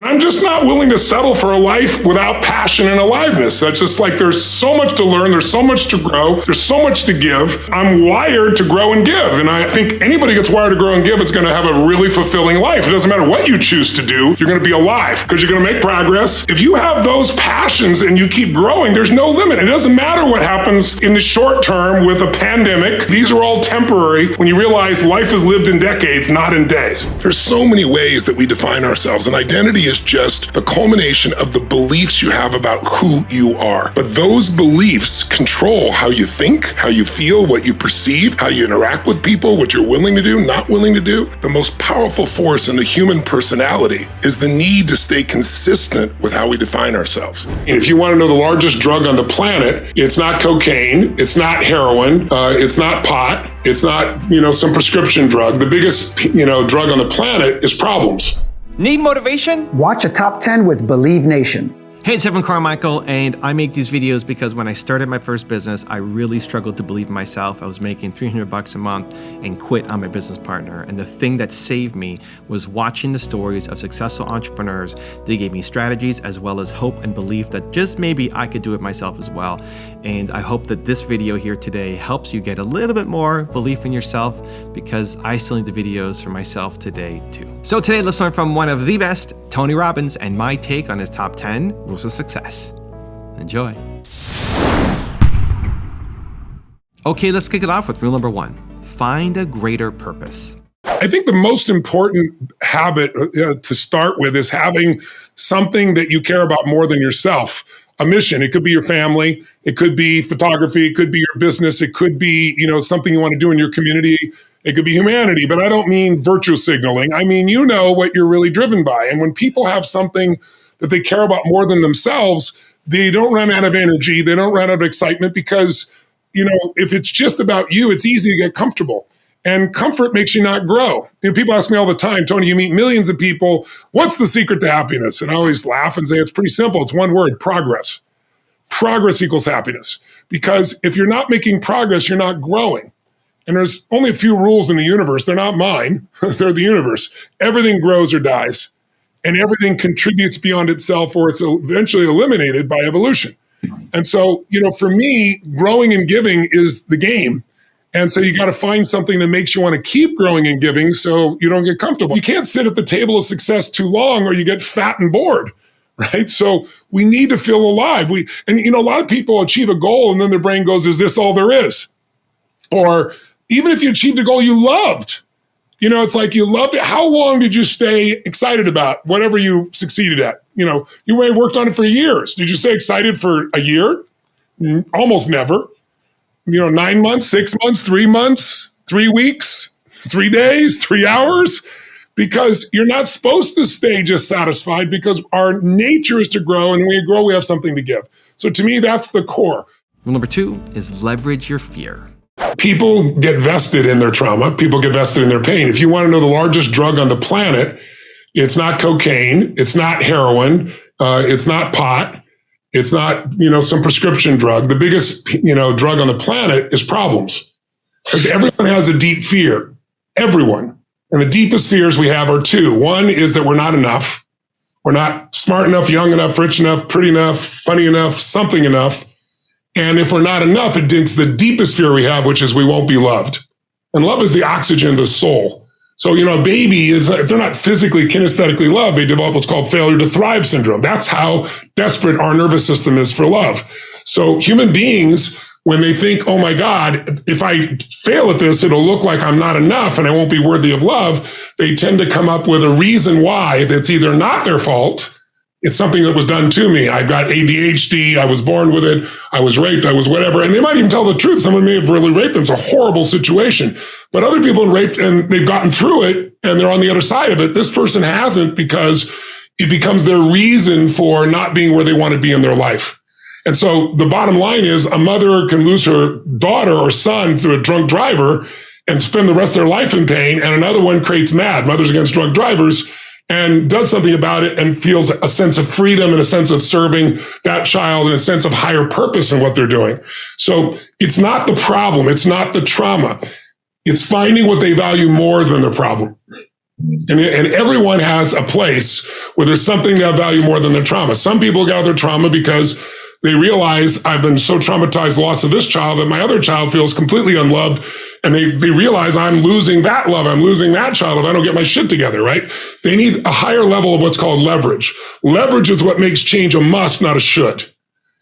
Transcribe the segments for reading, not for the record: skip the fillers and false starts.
I'm just not willing to settle for a life without passion and aliveness. That's just like, there's so much to learn, there's so much to grow, there's so much to give. I'm wired to grow and give. And I think anybody gets wired to grow and give is going to have a really fulfilling life. It doesn't matter what you choose to do, you're going to be alive because you're going to make progress. If you have those passions and you keep growing, there's no limit. It doesn't matter what happens in the short term with a pandemic. These are all temporary when you realize life is lived in decades, not in days. There's so many ways that we define ourselves, and identity is just the culmination of the beliefs you have about who you are. But those beliefs control how you think, how you feel, what you perceive, how you interact with people, what you're willing to do, not willing to do. The most powerful force in the human personality is the need to stay consistent with how we define ourselves. And if you want to know the largest drug on the planet, it's not cocaine, it's not heroin, it's not pot, it's not, some prescription drug. The biggest, drug on the planet is problems. Need motivation? Watch a top 10 with Believe Nation. Hey, it's Evan Carmichael, and I make these videos because when I started my first business, I really struggled to believe in myself. I was making $300 a month and quit on my business partner. And the thing that saved me was watching the stories of successful entrepreneurs. They gave me strategies as well as hope and belief that just maybe I could do it myself as well. And I hope that this video here today helps you get a little bit more belief in yourself, because I still need the videos for myself today too. So today, let's learn from one of the best, Tony Robbins, and my take on his top 10 rules of success. Enjoy. Okay, let's kick it off with rule number 1. Find a greater purpose. I think the most important habit to start with is having something that you care about more than yourself. A mission. It could be your family. It could be photography. It could be your business. It could be, something you want to do in your community. It could be humanity, but I don't mean virtue signaling. I mean, what you're really driven by. And when people have something that they care about more than themselves, they don't run out of energy. They don't run out of excitement because, if it's just about you, it's easy to get comfortable. And comfort makes you not grow. People ask me all the time, Tony, you meet millions of people. What's the secret to happiness? And I always laugh and say, it's pretty simple. It's one word: progress. Progress equals happiness. Because if you're not making progress, you're not growing. And there's only a few rules in the universe. They're not mine. They're the universe. Everything grows or dies. And everything contributes beyond itself, or it's eventually eliminated by evolution. And so, for me, growing and giving is the game. And so you got to find something that makes you want to keep growing and giving so you don't get comfortable. You can't sit at the table of success too long or you get fat and bored, right? So we need to feel alive. A lot of people achieve a goal and then their brain goes, is this all there is? Or even if you achieved a goal you loved, it's like you loved it. How long did you stay excited about whatever you succeeded at? You may have worked on it for years. Did you stay excited for a year? Almost never. 9 months, 6 months, 3 months, 3 weeks, 3 days, 3 hours, because you're not supposed to stay just satisfied, because our nature is to grow, and when we grow, we have something to give. So to me, that's the core. Rule number 2 is leverage your fear. People get vested in their trauma. People get vested in their pain. If you want to know the largest drug on the planet, it's not cocaine. It's not heroin. It's not pot. It's not, some prescription drug. The biggest, drug on the planet is problems. Because everyone has a deep fear. Everyone. And the deepest fears we have are 2. One is that we're not enough. We're not smart enough, young enough, rich enough, pretty enough, funny enough, something enough. And if we're not enough, it digs the deepest fear we have, which is we won't be loved. And love is the oxygen of the soul. So, a baby is, if they're not physically, kinesthetically loved, they develop what's called failure to thrive syndrome. That's how desperate our nervous system is for love. So human beings, when they think, oh my God, if I fail at this, it'll look like I'm not enough and I won't be worthy of love, they tend to come up with a reason why that's either not their fault. It's something that was done to me. I've got ADHD. I was born with it. I was raped. I was whatever. And they might even tell the truth. Someone may have really raped them. It's a horrible situation. But other people have raped and they've gotten through it and they're on the other side of it. This person hasn't, because it becomes their reason for not being where they want to be in their life. And so the bottom line is, a mother can lose her daughter or son through a drunk driver and spend the rest of their life in pain. And another one creates MAD, Mothers Against Drunk Drivers, and does something about it and feels a sense of freedom and a sense of serving that child and a sense of higher purpose in what they're doing. So it's not the problem. It's not the trauma. It's finding what they value more than the problem. And everyone has a place where there's something they value more than their trauma. Some people got their trauma because they realize I've been so traumatized, loss of this child, that my other child feels completely unloved. And they realize I'm losing that love. I'm losing that child if I don't get my shit together, right? They need a higher level of what's called leverage. Leverage is what makes change a must, not a should.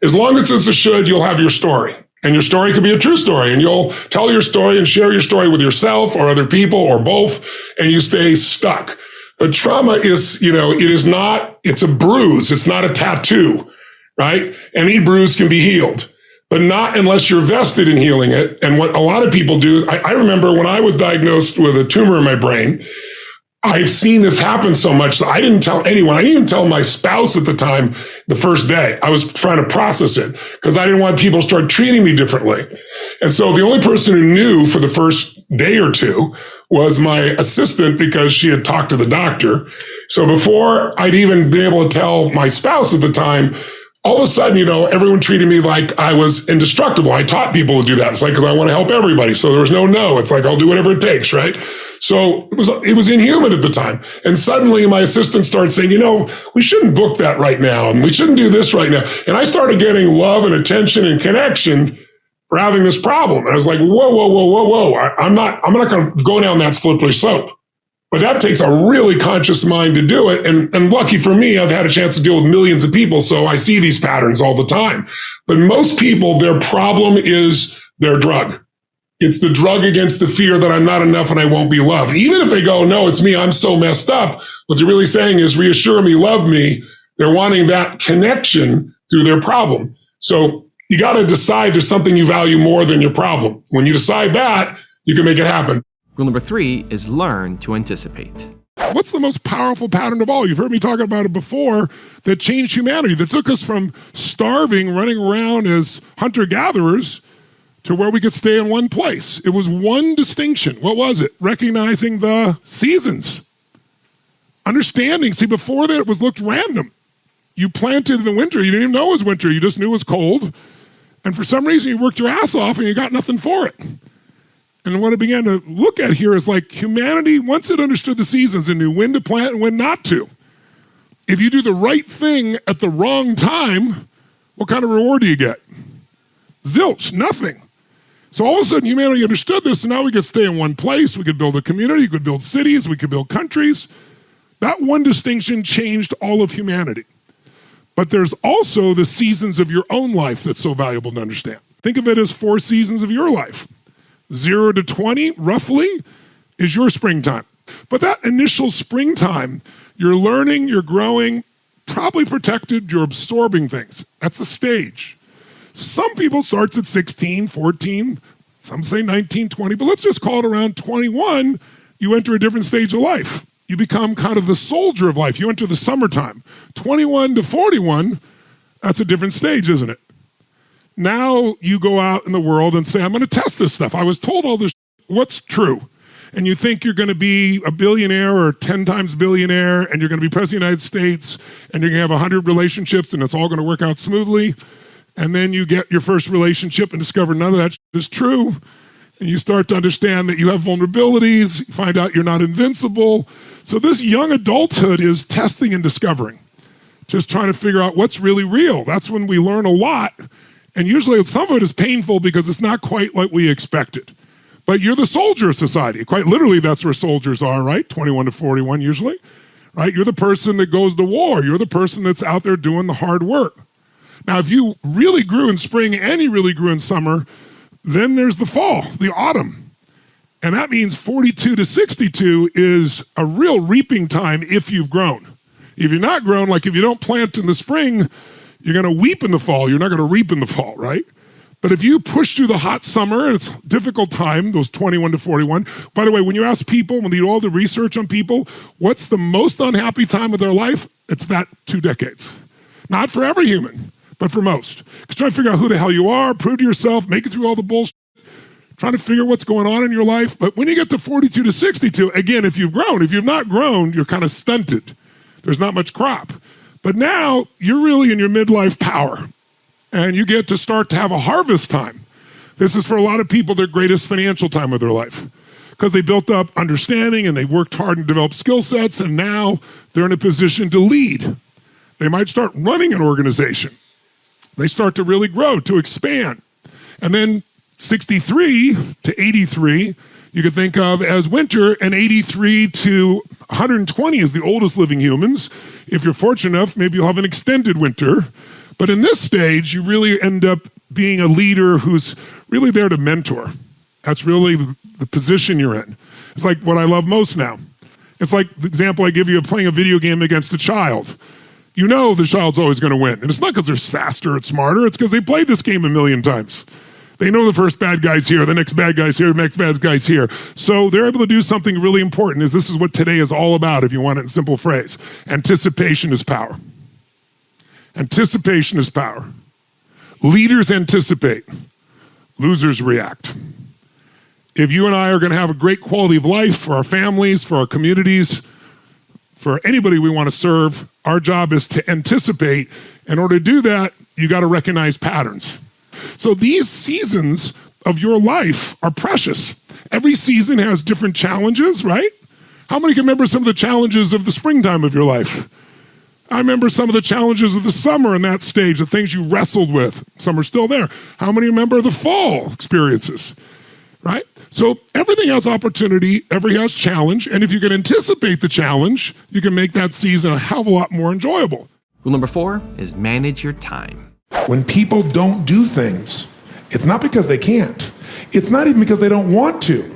As long as it's a should, you'll have your story. And your story could be a true story, and you'll tell your story and share your story with yourself or other people or both, and you stay stuck. But trauma is, it's a bruise. It's not a tattoo, right? Any bruise can be healed, but not unless you're vested in healing it. And what a lot of people do, I remember when I was diagnosed with a tumor in my brain, I've seen this happen so much that I didn't tell anyone. I didn't even tell my spouse at the time, the first day. I was trying to process it because I didn't want people to start treating me differently. And so the only person who knew for the first day or two was my assistant, because she had talked to the doctor. So before I'd even been able to tell my spouse at the time, all of a sudden, everyone treated me like I was indestructible. I taught people to do that. It's like, because I want to help everybody. So there was no. It's like, I'll do whatever it takes, right? So it was inhuman at the time. And suddenly my assistant started saying, we shouldn't book that right now. And we shouldn't do this right now. And I started getting love and attention and connection for having this problem. And I was like, whoa. I'm not going to go down that slippery slope. But that takes a really conscious mind to do it. And lucky for me, I've had a chance to deal with millions of people. So I see these patterns all the time. But most people, their problem is their drug. It's the drug against the fear that I'm not enough and I won't be loved. Even if they go, no, it's me, I'm so messed up. What they're really saying is reassure me, love me. They're wanting that connection through their problem. So you got to decide there's something you value more than your problem. When you decide that, you can make it happen. Rule number 3 is learn to anticipate. What's the most powerful pattern of all? You've heard me talk about it before, that changed humanity, that took us from starving, running around as hunter-gatherers, to where we could stay in one place. It was one distinction. What was it? Recognizing the seasons. Understanding. See, before that, it looked random. You planted in the winter. You didn't even know it was winter. You just knew it was cold. And for some reason, you worked your ass off and you got nothing for it. And what I began to look at here is like humanity, once it understood the seasons and knew when to plant and when not to. If you do the right thing at the wrong time, what kind of reward do you get? Zilch, nothing. So all of a sudden, humanity understood this, and now we could stay in one place. We could build a community. We could build cities. We could build countries. That one distinction changed all of humanity. But there's also the seasons of your own life that's so valuable to understand. Think of it as 4 seasons of your life. 0 to 20, roughly, is your springtime. But that initial springtime, you're learning, you're growing, probably protected, you're absorbing things. That's the stage. Some people starts at 16, 14, some say 19, 20, but let's just call it around 21, you enter a different stage of life. You become kind of the soldier of life. You enter the summertime. 21 to 41, that's a different stage, isn't it? Now you go out in the world and say, I'm going to test this stuff. I was told all this, what's true? And you think you're going to be a billionaire or 10 times billionaire, and you're going to be president of the United States, and you're going to have 100 relationships, and it's all going to work out smoothly. And then you get your first relationship and discover none of that is true. And you start to understand that you have vulnerabilities, you find out you're not invincible. So this young adulthood is testing and discovering, just trying to figure out what's really real. That's when we learn a lot. And usually some of it is painful because it's not quite like we expected. But you're the soldier of society. Quite literally, that's where soldiers are, right? 21 to 41 usually, right? You're the person that goes to war. You're the person that's out there doing the hard work. Now, if you really grew in spring and you really grew in summer, then there's the fall, the autumn. And that means 42 to 62 is a real reaping time if you've grown. If you're not grown, like if you don't plant in the spring, you're going to weep in the fall. You're not going to reap in the fall, right? But if you push through the hot summer, and it's a difficult time, those 21 to 41. By the way, when you ask people, when you do all the research on people, what's the most unhappy time of their life? It's that 2 decades. Not for every human, but for most. Because trying to figure out who the hell you are, prove to yourself, make it through all the bullshit, trying to figure what's going on in your life. But when you get to 42 to 62, again, if you've grown, if you've not grown, you're kind of stunted. There's not much crop. But now you're really in your midlife power. And you get to start to have a harvest time. This is for a lot of people their greatest financial time of their life. because they built up understanding and they worked hard and developed skill sets, and now they're in a position to lead. They might start running an organization. They start to really grow, to expand. And then 63 to 83, you could think of as winter, and 83 to 120 is the oldest living humans. If you're fortunate enough, maybe you'll have an extended winter. But in this stage, you really end up being a leader who's really there to mentor. That's really the position you're in. It's like what I love most now. It's like the example I give you of playing a video game against a child. You know the child's always going to win. And it's not because they're faster or smarter. It's because they played this game a million times. They know the first bad guy's here, the next bad guy's here, the next bad guy's here. So they're able to do something really important. This is what today is all about, if you want it in a simple phrase. Anticipation is power. Anticipation is power. Leaders anticipate. Losers react. If you and I are going to have a great quality of life for our families, for our communities, for anybody we want to serve, our job is to anticipate. In order to do that, you got to recognize patterns. So these seasons of your life are precious. Every season has different challenges, right? How many can remember some of the challenges of the springtime of your life? I remember some of the challenges of the summer in that stage, the things you wrestled with. Some are still there. How many remember the fall experiences, right? So everything has opportunity, everything has challenge, and if you can anticipate the challenge, you can make that season a hell of a lot more enjoyable. Rule number 4 is manage your time. When people don't do things, it's not because they can't. It's not even because they don't want to.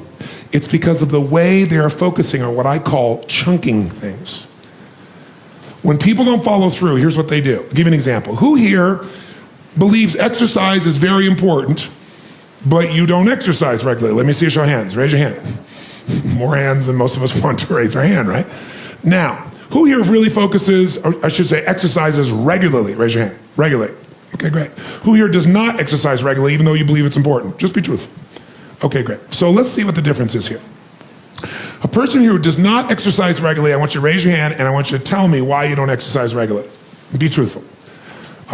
It's because of the way they are focusing on what I call chunking things. When people don't follow through, here's what they do. I'll give you an example. Who here believes exercise is very important, but you don't exercise regularly? Let me see a show of hands. Raise your hand. More hands than most of us want to raise our hand, right? Now, who here really focuses, or I should say exercises regularly? Raise your hand. Regularly. Okay, great. Who here does not exercise regularly, even though you believe it's important? Just be truthful. Okay, great. So let's see what the difference is here. A person who does not exercise regularly, I want you to raise your hand and I want you to tell me why you don't exercise regularly. Be truthful.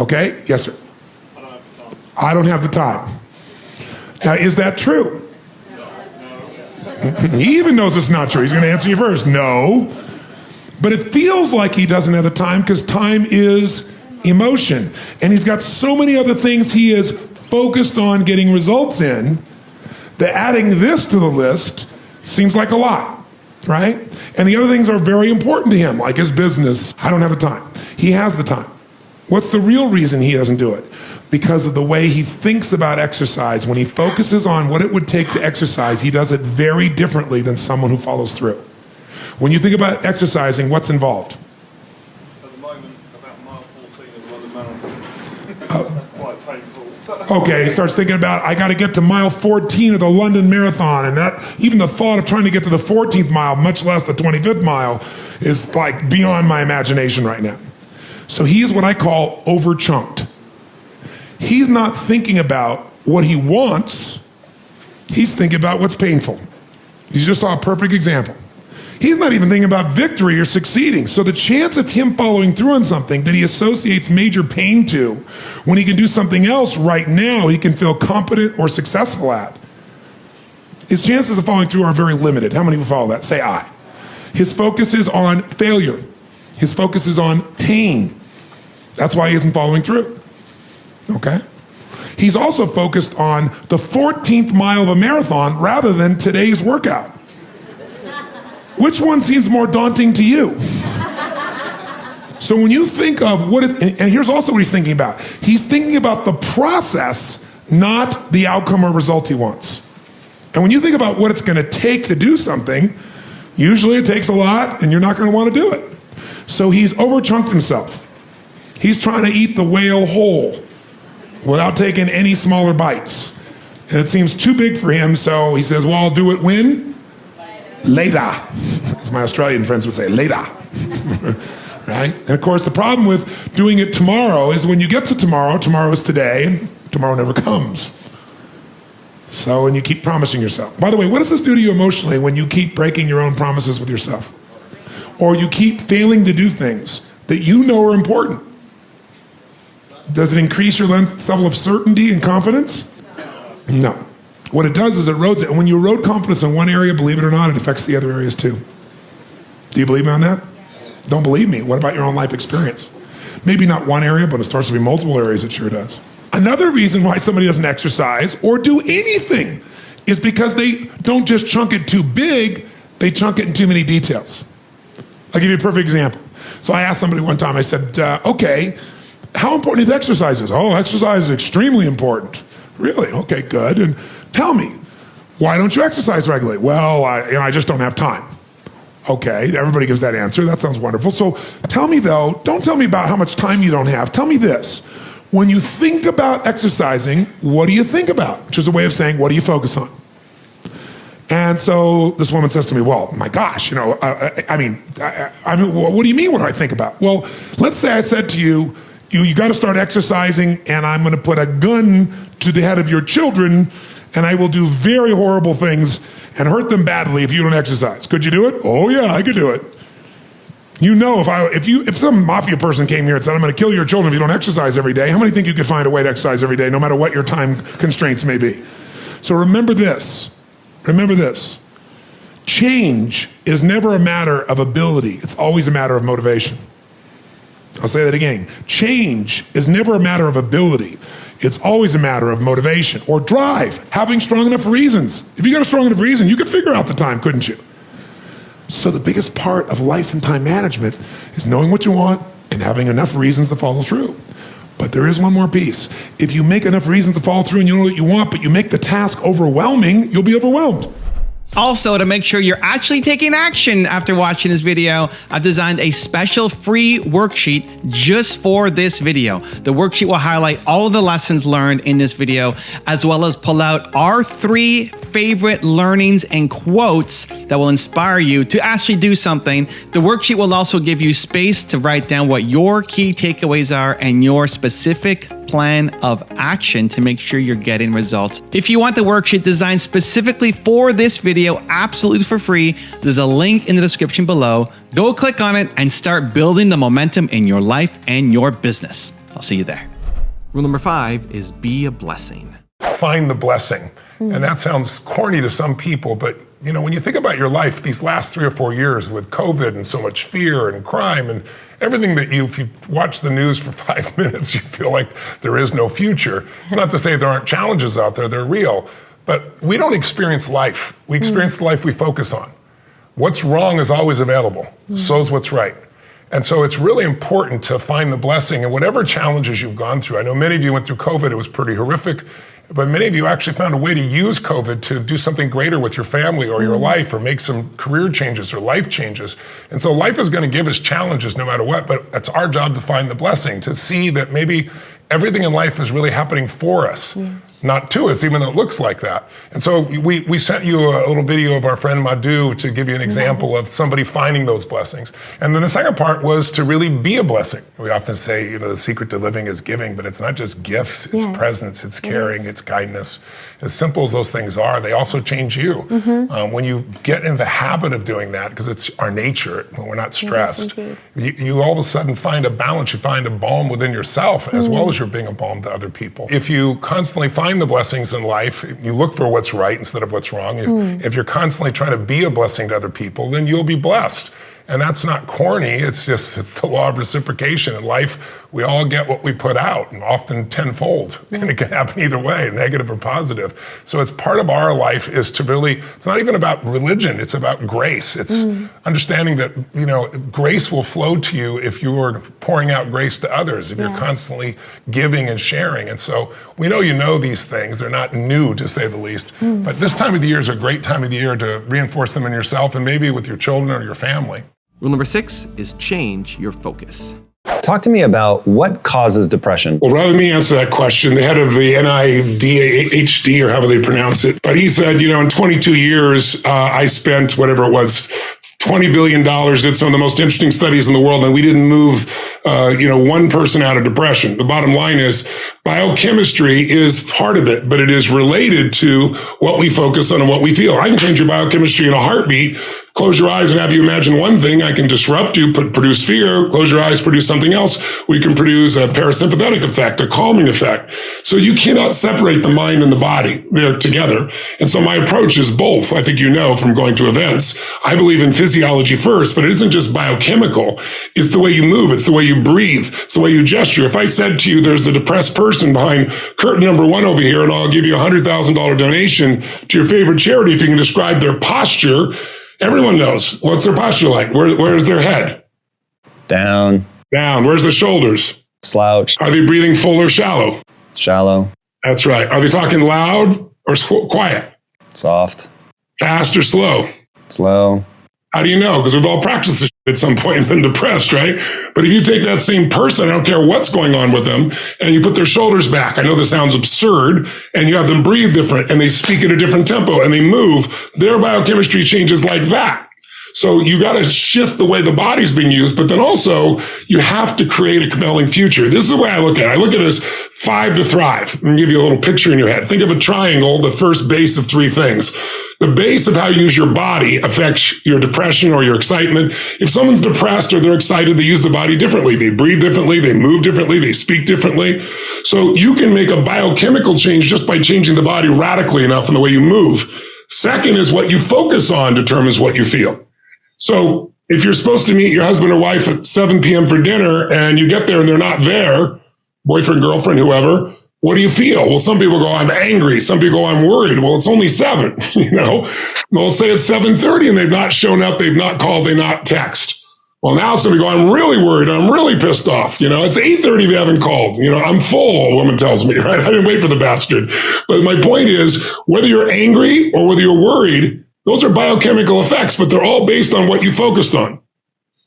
Okay? Yes, sir. I don't have the time. Now, is that true? He even knows it's not true. He's going to answer you first. No. But it feels like he doesn't have the time because time is emotion. And he's got so many other things he is focused on getting results in that adding this to the list seems like a lot, right? And the other things are very important to him, like his business. I don't have the time. He has the time. What's the real reason he doesn't do it? Because of the way he thinks about exercise. When he focuses on what it would take to exercise, he does it very differently than someone who follows through. When you think about exercising, what's involved? At the moment, about mile 14 of the London Marathon. Quite painful. Okay, he starts thinking about, I got to get to mile 14 of the London Marathon, and that even the thought of trying to get to the 14th mile, much less the 25th mile, is like beyond my imagination right now. So he is what I call over-chunked. He's not thinking about what he wants, he's thinking about what's painful. You just saw a perfect example. He's not even thinking about victory or succeeding. So the chance of him following through on something that he associates major pain to, when he can do something else right now he can feel competent or successful at, his chances of following through are very limited. How many will follow that? Say I. His focus is on failure. His focus is on pain. That's why he isn't following through. Okay? He's also focused on the 14th mile of a marathon rather than today's workout. Which one seems more daunting to you? So when you think of what it, and here's also what he's thinking about. He's thinking about the process, not the outcome or result he wants. And when you think about what it's going to take to do something, usually it takes a lot and you're not going to want to do it. So he's overchunked himself. He's trying to eat the whale whole without taking any smaller bites. And it seems too big for him, so he says, well, I'll do it when? Later. As my Australian friends would say, later. Right? And of course, the problem with doing it tomorrow is when you get to tomorrow, tomorrow is today, and tomorrow never comes. So, and you keep promising yourself. By the way, what does this do to you emotionally when you keep breaking your own promises with yourself? Or you keep failing to do things that you know are important? Does it increase your level of certainty and confidence? No. What it does is it erodes it. And when you erode confidence in one area, believe it or not, it affects the other areas too. Do you believe me on that? Don't believe me. What about your own life experience? Maybe not one area, but it starts to be multiple areas. It sure does. Another reason why somebody doesn't exercise or do anything is because they don't just chunk it too big, they chunk it in too many details. I'll give you a perfect example. So I asked somebody one time, I said, okay, how important is exercise? Oh, exercise is extremely important. Really? Okay, good. And tell me, why don't you exercise regularly? Well, I just don't have time. Okay, everybody gives that answer. That sounds wonderful. So tell me though, don't tell me about how much time you don't have. Tell me this. When you think about exercising, what do you think about? Which is a way of saying, what do you focus on? And so this woman says to me, well, my gosh, what do you mean what do I think about? Well, let's say I said to you, you got to start exercising and I'm going to put a gun to the head of your children and I will do very horrible things and hurt them badly if you don't exercise. Could you do it? Oh yeah, I could do it. You know, if some mafia person came here and said, I'm going to kill your children if you don't exercise every day, how many think you could find a way to exercise every day, no matter what your time constraints may be? So remember this. Remember this. Change is never a matter of ability. It's always a matter of motivation. I'll say that again. Change is never a matter of ability. It's always a matter of motivation or drive, having strong enough reasons. If you got a strong enough reason, you could figure out the time, couldn't you? So the biggest part of life and time management is knowing what you want and having enough reasons to follow through. But there is one more piece. If you make enough reasons to follow through and you know what you want, but you make the task overwhelming, you'll be overwhelmed. Also, to make sure you're actually taking action after watching this video, I've designed a special free worksheet just for this video. The worksheet will highlight all of the lessons learned in this video, as well as pull out our 3 favorite learnings and quotes that will inspire you to actually do something. The worksheet will also give you space to write down what your key takeaways are and your specific plan of action to make sure you're getting results. If you want the worksheet designed specifically for this video, absolutely for free, there's a link in the description below. Go click on it and start building the momentum in your life and your business. I'll see you there. Rule number 5 is be a blessing. Find the blessing. And that sounds corny to some people, but when you think about your life these last 3 or 4 years with COVID and so much fear and crime and everything that if you watch the news for 5 minutes, you feel like there is no future. It's not to say there aren't challenges out there, they're real. But we don't experience life. We experience the life we focus on. What's wrong is always available. So is what's right. And so it's really important to find the blessing in whatever challenges you've gone through. I know many of you went through COVID, it was pretty horrific. But many of you actually found a way to use COVID to do something greater with your family or your life or make some career changes or life changes. And so life is going to give us challenges no matter what, but it's our job to find the blessing, to see that maybe everything in life is really happening for us, not to us, even though it looks like that. And so we sent you a little video of our friend Madhu to give you an example of somebody finding those blessings. And then the second part was to really be a blessing. We often say, the secret to living is giving, but it's not just gifts, it's presence, it's caring, it's kindness. As simple as those things are, they also change you. When you get in the habit of doing that, because it's our nature, when we're not stressed, you all of a sudden find a balance, you find a balm within yourself, as well as you're being a balm to other people. If you constantly find the blessings in life, you look for what's right instead of what's wrong. If you're constantly trying to be a blessing to other people, then you'll be blessed. And that's not corny, it's the law of reciprocation. In life, we all get what we put out, and often tenfold. And it can happen either way, negative or positive. So it's part of our life is to really, it's not even about religion, it's about grace. It's understanding that, grace will flow to you if you are pouring out grace to others, if you're constantly giving and sharing. And so we know these things, they're not new to say the least, but this time of the year is a great time of the year to reinforce them in yourself and maybe with your children or your family. Rule number 6 is change your focus. Talk to me about what causes depression. Well, rather than me answer that question, the head of the NIDHD, or however they pronounce it, but he said, in 22 years, I spent whatever it was, $20 billion, did some of the most interesting studies in the world, and we didn't move, one person out of depression. The bottom line is biochemistry is part of it, but it is related to what we focus on and what we feel. I can change your biochemistry in a heartbeat. close your eyes and have you imagine one thing. I can disrupt you, produce fear. Close your eyes, produce something else. We can produce a parasympathetic effect, a calming effect. So you cannot separate the mind and the body. They're together. And so my approach is both. I think you know from going to events. I believe in physiology first, but it isn't just biochemical. It's the way you move. It's the way you breathe. It's the way you gesture. If I said to you, there's a depressed person behind curtain number 1 over here, and I'll give you a $100,000 donation to your favorite charity if you can describe their posture, everyone knows. What's their posture like? Where's their head? Down. Down. Where's the shoulders? Slouch. Are they breathing full or shallow? Shallow. That's right. Are they talking loud or quiet? Soft. Fast or slow? Slow. How do you know? Because we've all practiced this at some point and been depressed, right? But if you take that same person, I don't care what's going on with them, and you put their shoulders back, I know this sounds absurd, and you have them breathe different, and they speak at a different tempo, and they move, their biochemistry changes like that. So you got to shift the way the body's being used, but then also you have to create a compelling future. This is the way I look at it. I look at it as 5 to thrive. I'm going to give you a little picture in your head. Think of a triangle, the first base of 3 things. The base of how you use your body affects your depression or your excitement. If someone's depressed or they're excited, they use the body differently. They breathe differently. They move differently. They speak differently. So you can make a biochemical change just by changing the body radically enough in the way you move. Second is what you focus on determines what you feel. So if you're supposed to meet your husband or wife at 7 p.m. for dinner and you get there and they're not there, boyfriend, girlfriend, whoever, what do you feel? Well, some people go, I'm angry. Some people go, I'm worried. Well, it's only 7, Well, let's say it's 7:30 and they've not shown up. They've not called. They not text. Well, now somebody go, I'm really worried. I'm really pissed off. It's 8:30. They haven't called. I'm full, a woman tells me, right? I didn't wait for the bastard. But my point is, whether you're angry or whether you're worried, those are biochemical effects, but they're all based on what you focused on.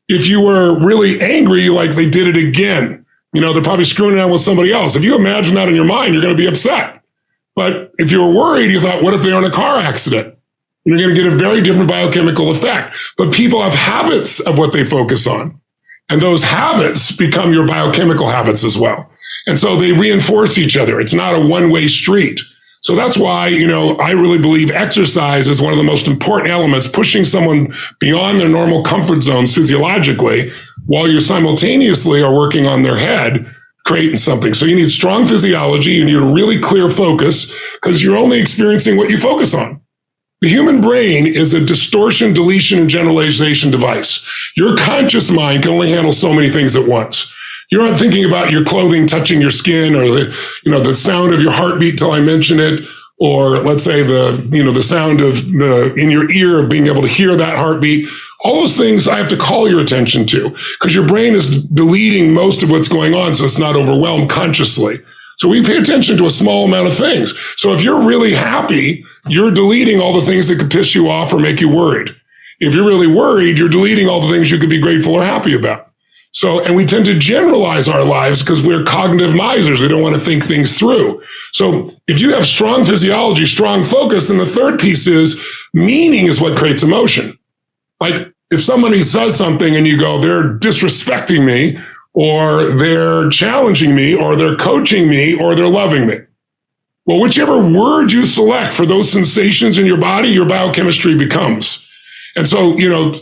If you were really angry, like they did it again, they're probably screwing around with somebody else. If you imagine that in your mind, you're going to be upset. But if you were worried, you thought, what if they're in a car accident? You're going to get a very different biochemical effect. But people have habits of what they focus on. And those habits become your biochemical habits as well. And so they reinforce each other. It's not a one-way street. So that's why, I really believe exercise is one of the most important elements, pushing someone beyond their normal comfort zones physiologically, while you simultaneously are working on their head, creating something. So you need strong physiology. You need a really clear focus because you're only experiencing what you focus on. The human brain is a distortion, deletion, and generalization device. Your conscious mind can only handle so many things at once. You're not thinking about your clothing touching your skin or the sound of your heartbeat till I mention it, or let's say the sound of in your ear of being able to hear that heartbeat. All those things I have to call your attention to because your brain is deleting most of what's going on, so it's not overwhelmed consciously. So we pay attention to a small amount of things. So if you're really happy, you're deleting all the things that could piss you off or make you worried. If you're really worried, you're deleting all the things you could be grateful or happy about. So, and we tend to generalize our lives because we're cognitive misers. We don't want to think things through. So if you have strong physiology, strong focus, then the third piece is meaning is what creates emotion. Like if somebody says something and you go, they're disrespecting me, or they're challenging me, or they're coaching me, or they're loving me. Well, whichever word you select for those sensations in your body, your biochemistry becomes. And so,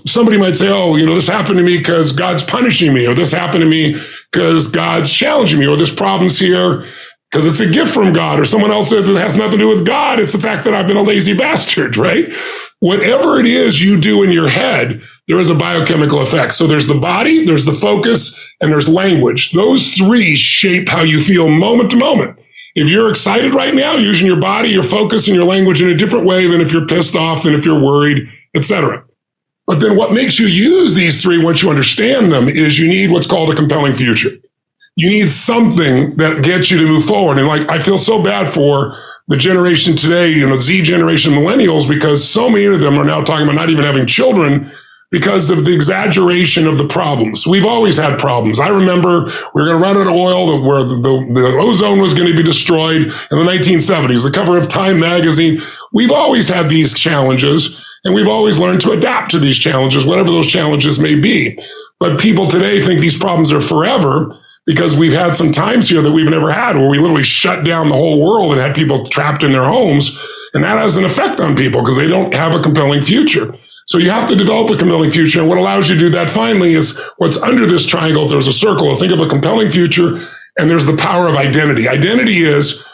somebody might say, oh, this happened to me because God's punishing me, or this happened to me because God's challenging me, or this problem's here because it's a gift from God, or someone else says it has nothing to do with God. It's the fact that I've been a lazy bastard, right? Whatever it is you do in your head, there is a biochemical effect. So there's the body, there's the focus, and there's language. Those 3 shape how you feel moment to moment. If you're excited right now, using your body, your focus, and your language in a different way than if you're pissed off, than if you're worried, etc. But then what makes you use these 3 once you understand them is you need what's called a compelling future. You need something that gets you to move forward. And I feel so bad for the generation today, Z generation millennials, because so many of them are now talking about not even having children because of the exaggeration of the problems. We've always had problems. I remember we were going to run out of oil, where the ozone was going to be destroyed in the 1970s, the cover of Time magazine. We've always had these challenges, and we've always learned to adapt to these challenges, whatever those challenges may be. But people today think these problems are forever because we've had some times here that we've never had where we literally shut down the whole world and had people trapped in their homes. And that has an effect on people because they don't have a compelling future. So you have to develop a compelling future. And what allows you to do that finally is what's under this triangle. If there's a circle, think of a compelling future, and there's the power of identity. Identity is,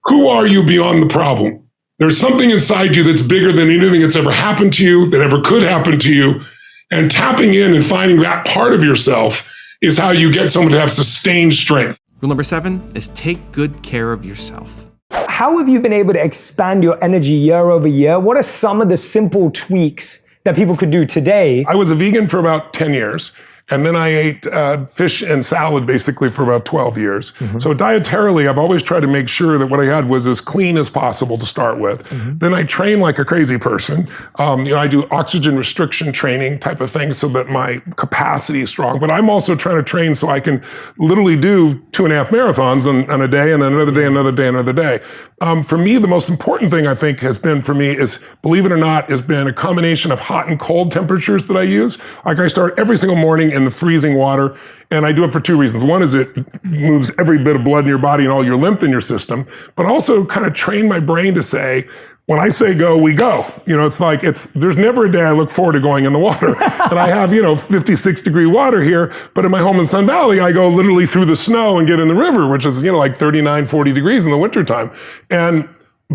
who are you beyond the problem? There's something inside you that's bigger than anything that's ever happened to you, that ever could happen to you. And tapping in and finding that part of yourself is how you get someone to have sustained strength. Rule number 7 is take good care of yourself. How have you been able to expand your energy year over year? What are some of the simple tweaks that people could do today? I was a vegan for about 10 years. And then I ate fish and salad basically for about 12 years. So dietarily, I've always tried to make sure that what I had was as clean as possible to start with. Then I train like a crazy person. I do oxygen restriction training type of thing so that my capacity is strong. But I'm also trying to train so I can literally do 2.5 marathons on a day, and then another day, another day, another day. For me, the most important thing I think has been for me is, believe it or not, has been a combination of hot and cold temperatures that I use. Like I start every single morning in the freezing water, and I do it for 2 reasons. One is it moves every bit of blood in your body and all your lymph in your system, but also kind of train my brain to say, when I say go, we go. It's like, there's never a day I look forward to going in the water. And I have, 56 degree water here, but in my home in Sun Valley, I go literally through the snow and get in the river, which is, like 39, 40 degrees in the wintertime.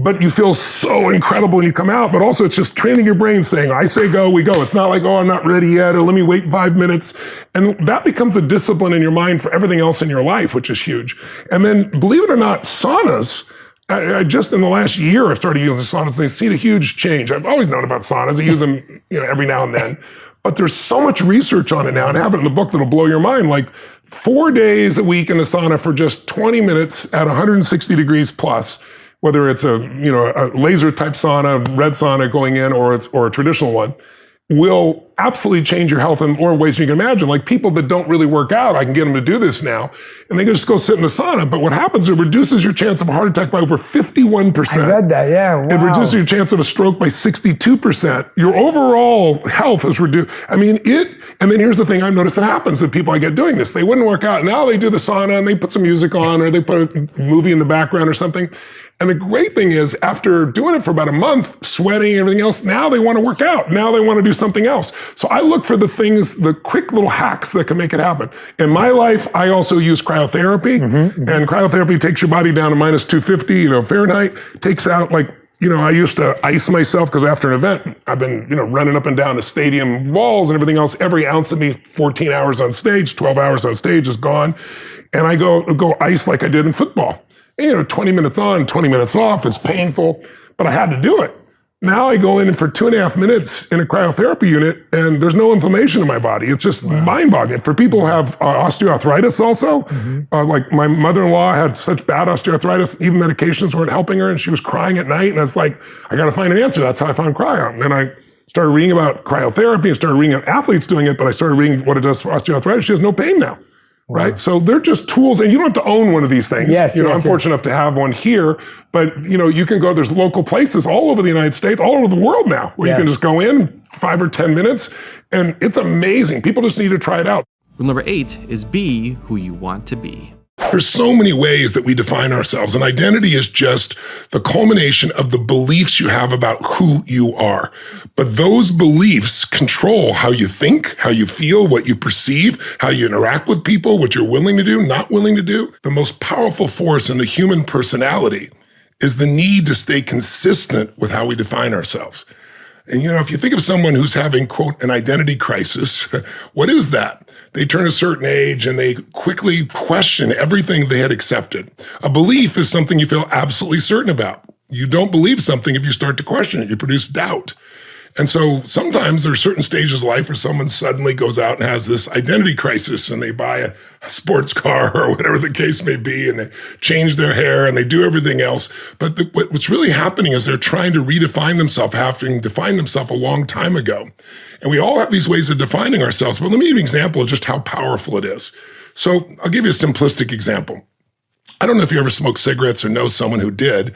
But you feel so incredible when you come out, but also it's just training your brain saying, I say go, we go. It's not like, oh, I'm not ready yet, or let me wait 5 minutes. And that becomes a discipline in your mind for everything else in your life, which is huge. And then, believe it or not, saunas, I just in the last year, I've started using saunas, and I've seen a huge change. I've always known about saunas. I use them, every now and then. But there's so much research on it now, and I have it in the book that'll blow your mind. Like 4 days a week in the sauna for just 20 minutes at 160 degrees plus, whether it's a laser type sauna, red sauna going in, or a traditional one, will absolutely change your health in more ways than you can imagine. Like people that don't really work out, I can get them to do this now, and they can just go sit in the sauna. But what happens is it reduces your chance of a heart attack by over 51%. I read that, yeah, wow. It reduces your chance of a stroke by 62%. Your overall health is reduced. And then here's the thing I've noticed that happens with people I get doing this. They wouldn't work out. Now they do the sauna and they put some music on, or they put a movie in the background or something. And the great thing is, after doing it for about a month, sweating and everything else, now they want to work out. Now they want to do something else. So I look for the things, the quick little hacks that can make it happen. In my life, I also use cryotherapy. And cryotherapy takes your body down to minus 250, Fahrenheit. Takes out I used to ice myself because after an event, I've been, running up and down the stadium walls and everything else. Every ounce of me, 14 hours on stage, 12 hours on stage is gone. And I go ice like I did in football. 20 minutes on, 20 minutes off. It's painful, but I had to do it. Now I go in for 2.5 minutes in a cryotherapy unit, and there's no inflammation in my body. It's just mind-boggling. For people who have osteoarthritis also, like my mother-in-law had such bad osteoarthritis, even medications weren't helping her, and she was crying at night, and I was like, I got to find an answer. That's how I found cryo. And then I started reading about cryotherapy and started reading about athletes doing it, but I started reading what it does for osteoarthritis. She has no pain now. Right? So they're just tools, and you don't have to own one of these things. I'm fortunate enough to have one here, but you can go, there's local places all over the United States, all over the world now, where you can just go in 5 or 10 minutes, and it's amazing. People just need to try it out. Rule number 8 is be who you want to be. There's so many ways that we define ourselves, and identity is just the culmination of the beliefs you have about who you are. But those beliefs control how you think, how you feel, what you perceive, how you interact with people, what you're willing to do, not willing to do. The most powerful force in the human personality is the need to stay consistent with how we define ourselves. And if you think of someone who's having, quote, an identity crisis, what is that? They turn a certain age and they quickly question everything they had accepted. A belief is something you feel absolutely certain about. You don't believe something if you start to question it. You produce doubt. And so sometimes there are certain stages of life where someone suddenly goes out and has this identity crisis, and they buy a sports car or whatever the case may be, and they change their hair and they do everything else. But what's really happening is they're trying to redefine themselves, having defined themselves a long time ago. And we all have these ways of defining ourselves. But let me give you an example of just how powerful it is. So I'll give you a simplistic example. I don't know if you ever smoked cigarettes or know someone who did,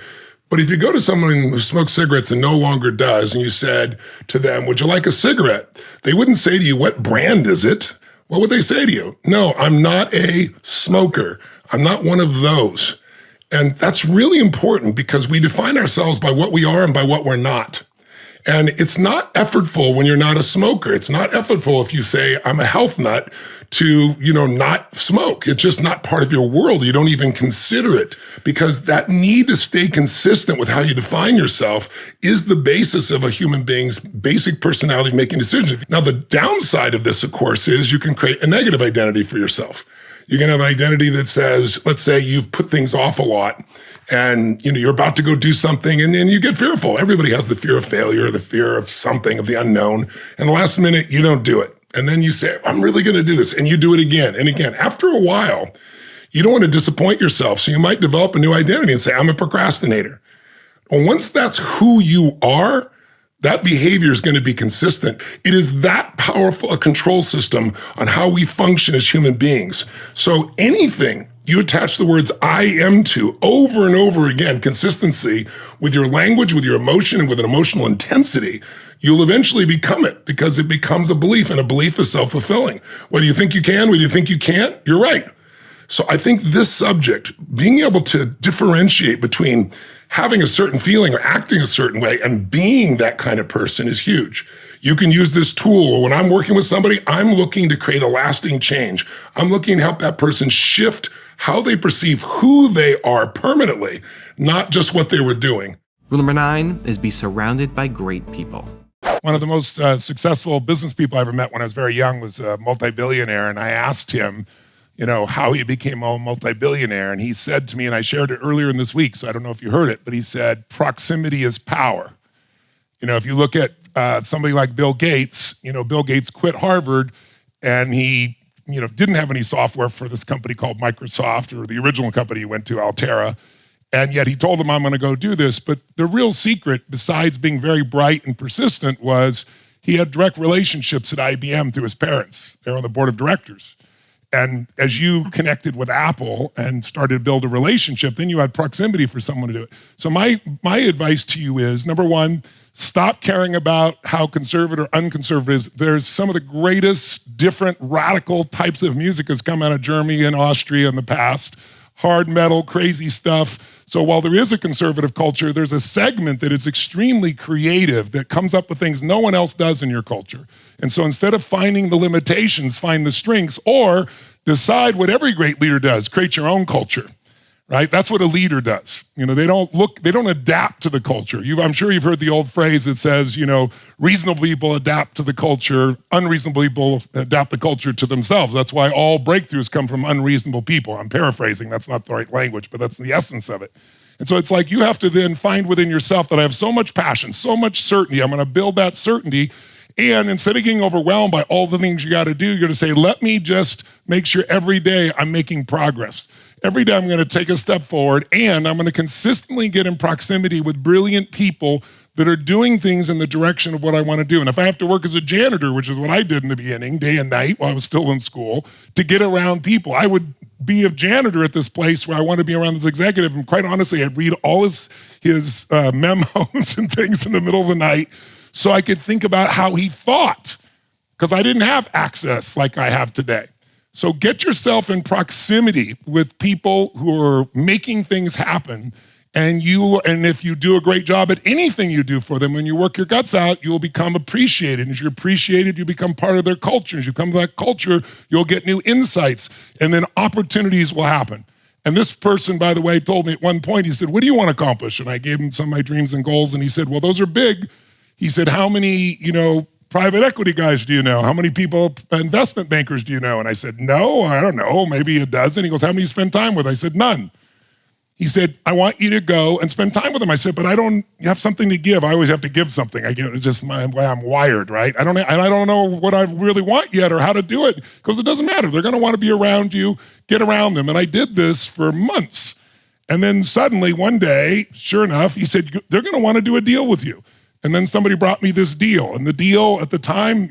but if you go to someone who smokes cigarettes and no longer does, and you said to them, would you like a cigarette? They wouldn't say to you, what brand is it? What would they say to you? No, I'm not a smoker. I'm not one of those. And that's really important because we define ourselves by what we are and by what we're not. And it's not effortful when you're not a smoker. It's not effortful if you say, I'm a health nut, to, not smoke. It's just not part of your world. You don't even consider it, because that need to stay consistent with how you define yourself is the basis of a human being's basic personality making decisions. Now, the downside of this, of course, is you can create a negative identity for yourself. You can have an identity that says, let's say you've put things off a lot, and you're about to go do something, and then you get fearful. Everybody has the fear of failure, the fear of something, of the unknown. And the last minute, you don't do it. And then you say, I'm really going to do this. And you do it again and again. After a while, you don't want to disappoint yourself. So you might develop a new identity and say, I'm a procrastinator. Well, once that's who you are, that behavior is going to be consistent. It is that powerful a control system on how we function as human beings. So anything you attach the words I am to over and over again, consistency with your language, with your emotion, and with an emotional intensity, you'll eventually become it, because it becomes a belief, and a belief is self-fulfilling. Whether you think you can, whether you think you can't, you're right. So I think this subject, being able to differentiate between having a certain feeling or acting a certain way and being that kind of person is huge. You can use this tool. When I'm working with somebody, I'm looking to create a lasting change. I'm looking to help that person shift how they perceive who they are permanently, not just what they were doing. Rule number 9 is be surrounded by great people. One of the most successful business people I ever met when I was very young was a multi-billionaire, and I asked him, how he became a multi-billionaire, and he said to me, and I shared it earlier in this week, so I don't know if you heard it, but he said, proximity is power. If you look at somebody like Bill Gates, Bill Gates quit Harvard, and he didn't have any software for this company called Microsoft, or the original company he went to, Altera. And yet he told them, I'm going to go do this. But the real secret, besides being very bright and persistent, was he had direct relationships at IBM through his parents. They're on the board of directors. And as you connected with Apple and started to build a relationship, then you had proximity for someone to do it. So my advice to you is, number 1, stop caring about how conservative or unconservative it is. There's some of the greatest, different, radical types of music has come out of Germany and Austria in the past. Hard metal, crazy stuff. So while there is a conservative culture, there's a segment that is extremely creative that comes up with things no one else does in your culture. And so instead of finding the limitations, find the strengths, or decide what every great leader does, create your own culture. Right? That's what a leader does. They don't adapt to the culture. I'm sure you've heard the old phrase that says, reasonable people adapt to the culture, unreasonable people adapt the culture to themselves. That's why all breakthroughs come from unreasonable people. I'm paraphrasing, that's not the right language, but that's the essence of it. And so it's like you have to then find within yourself that I have so much passion, so much certainty, I'm gonna build that certainty. And instead of getting overwhelmed by all the things you gotta do, you're gonna say, let me just make sure every day I'm making progress. Every day I'm going to take a step forward, and I'm going to consistently get in proximity with brilliant people that are doing things in the direction of what I want to do. And if I have to work as a janitor, which is what I did in the beginning, day and night while I was still in school, to get around people, I would be a janitor at this place where I want to be around this executive. And quite honestly, I'd read all his memos and things in the middle of the night so I could think about how he thought, because I didn't have access like I have today. So get yourself in proximity with people who are making things happen, and if you do a great job at anything you do for them, when you work your guts out, you'll become appreciated. And as you're appreciated, you become part of their culture. As you come to that culture, you'll get new insights, and then opportunities will happen. And this person, by the way, told me at one point, he said, what do you want to accomplish? And I gave him some of my dreams and goals, and he said, well, those are big. He said, how many, private equity guys do you know? How many people, investment bankers do you know? And I said, no, I don't know, maybe a dozen. He goes, how many do you spend time with? I said, none. He said, I want you to go and spend time with them. I said, but you have something to give. I always have to give something. It's just my way I'm wired, right? I don't know what I really want yet or how to do it, because it doesn't matter. They're going to want to be around you, get around them. And I did this for months. And then suddenly one day, sure enough, he said, they're going to want to do a deal with you. And then somebody brought me this deal. And the deal at the time,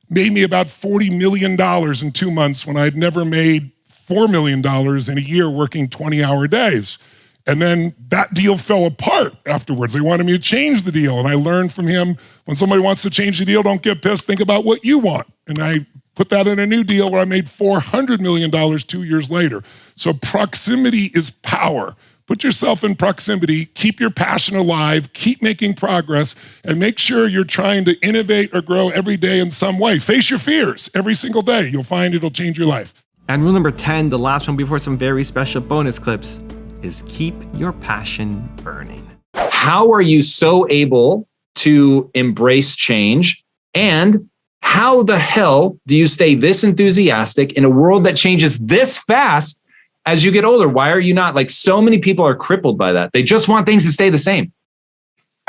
made me about $40 million in 2 months when I'd never made $4 million in a year working 20-hour days. And then that deal fell apart afterwards. They wanted me to change the deal. And I learned from him, when somebody wants to change the deal, don't get pissed, think about what you want. And I put that in a new deal where I made $400 million 2 years later. So proximity is power. put yourself in proximity, keep your passion alive, keep making progress, and make sure you're trying to innovate or grow every day in some way. Face your fears every single day. You'll find it'll change your life. And rule number 10, the last one before some very special bonus clips, is keep your passion burning. How are you so able to embrace change? And how the hell do you stay this enthusiastic in a world that changes this fast as you get older? Why are you not? Like, so many people are crippled by that. They just want things to stay the same.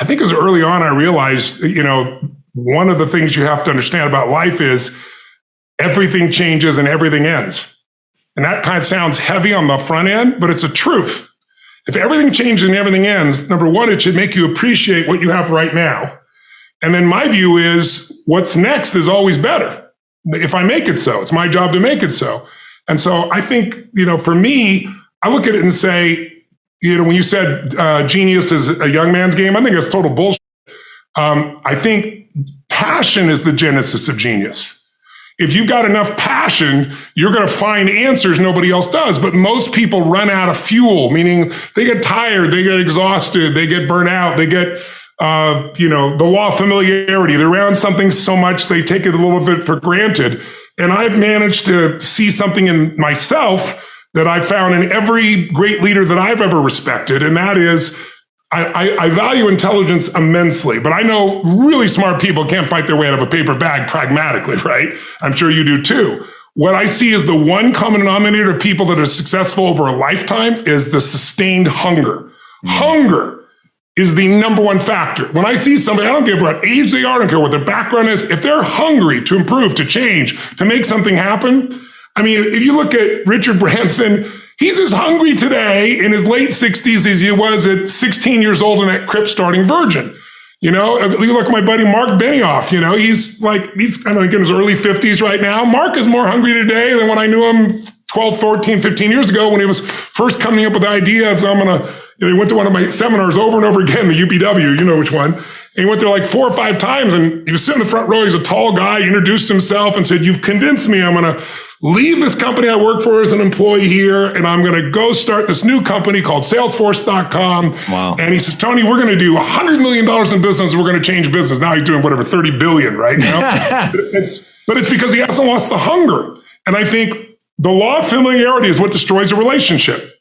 I think as early on, I realized, one of the things you have to understand about life is everything changes and everything ends. And that kind of sounds heavy on the front end, but it's a truth. If everything changes and everything ends, number one, it should make you appreciate what you have right now. And then my view is what's next is always better. If I make it so, it's my job to make it so. And so I think, for me, I look at it and say, when you said genius is a young man's game, I think that's total bullshit. I think passion is the genesis of genius. If you've got enough passion, you're going to find answers nobody else does. But most people run out of fuel, meaning they get tired, they get exhausted, they get burnt out, they get, the law of familiarity. They're around something so much, they take it a little bit for granted. And I've managed to see something in myself that I found in every great leader that I've ever respected. And that is, I value intelligence immensely, but I know really smart people can't fight their way out of a paper bag pragmatically, right? I'm sure you do too. What I see is the one common denominator of people that are successful over a lifetime is the sustained hunger. Hunger is the number one factor. When I see somebody, I don't care what age they are, I don't care what their background is, if they're hungry to improve, to change, to make something happen. I mean, if you look at Richard Branson, he's as hungry today in his late 60s as he was at 16 years old in that Crip starting Virgin. You look at my buddy Mark Benioff, he's I think in his early 50s right now. Mark is more hungry today than when I knew him 12, 14, 15 years ago when he was first coming up with the idea of, he went to one of my seminars over and over again, the UPW, you know which one. And he went there like 4 or 5 times and he was sitting in the front row. He's a tall guy, he introduced himself and said, "You've convinced me. I'm going to leave this company I work for as an employee here, and I'm going to go start this new company called Salesforce.com. Wow. And he says, "Tony, we're going to do $100 million in business. We're going to change business." Now he's doing whatever, 30 billion right now. but it's because he hasn't lost the hunger. And I think the law of familiarity is what destroys a relationship.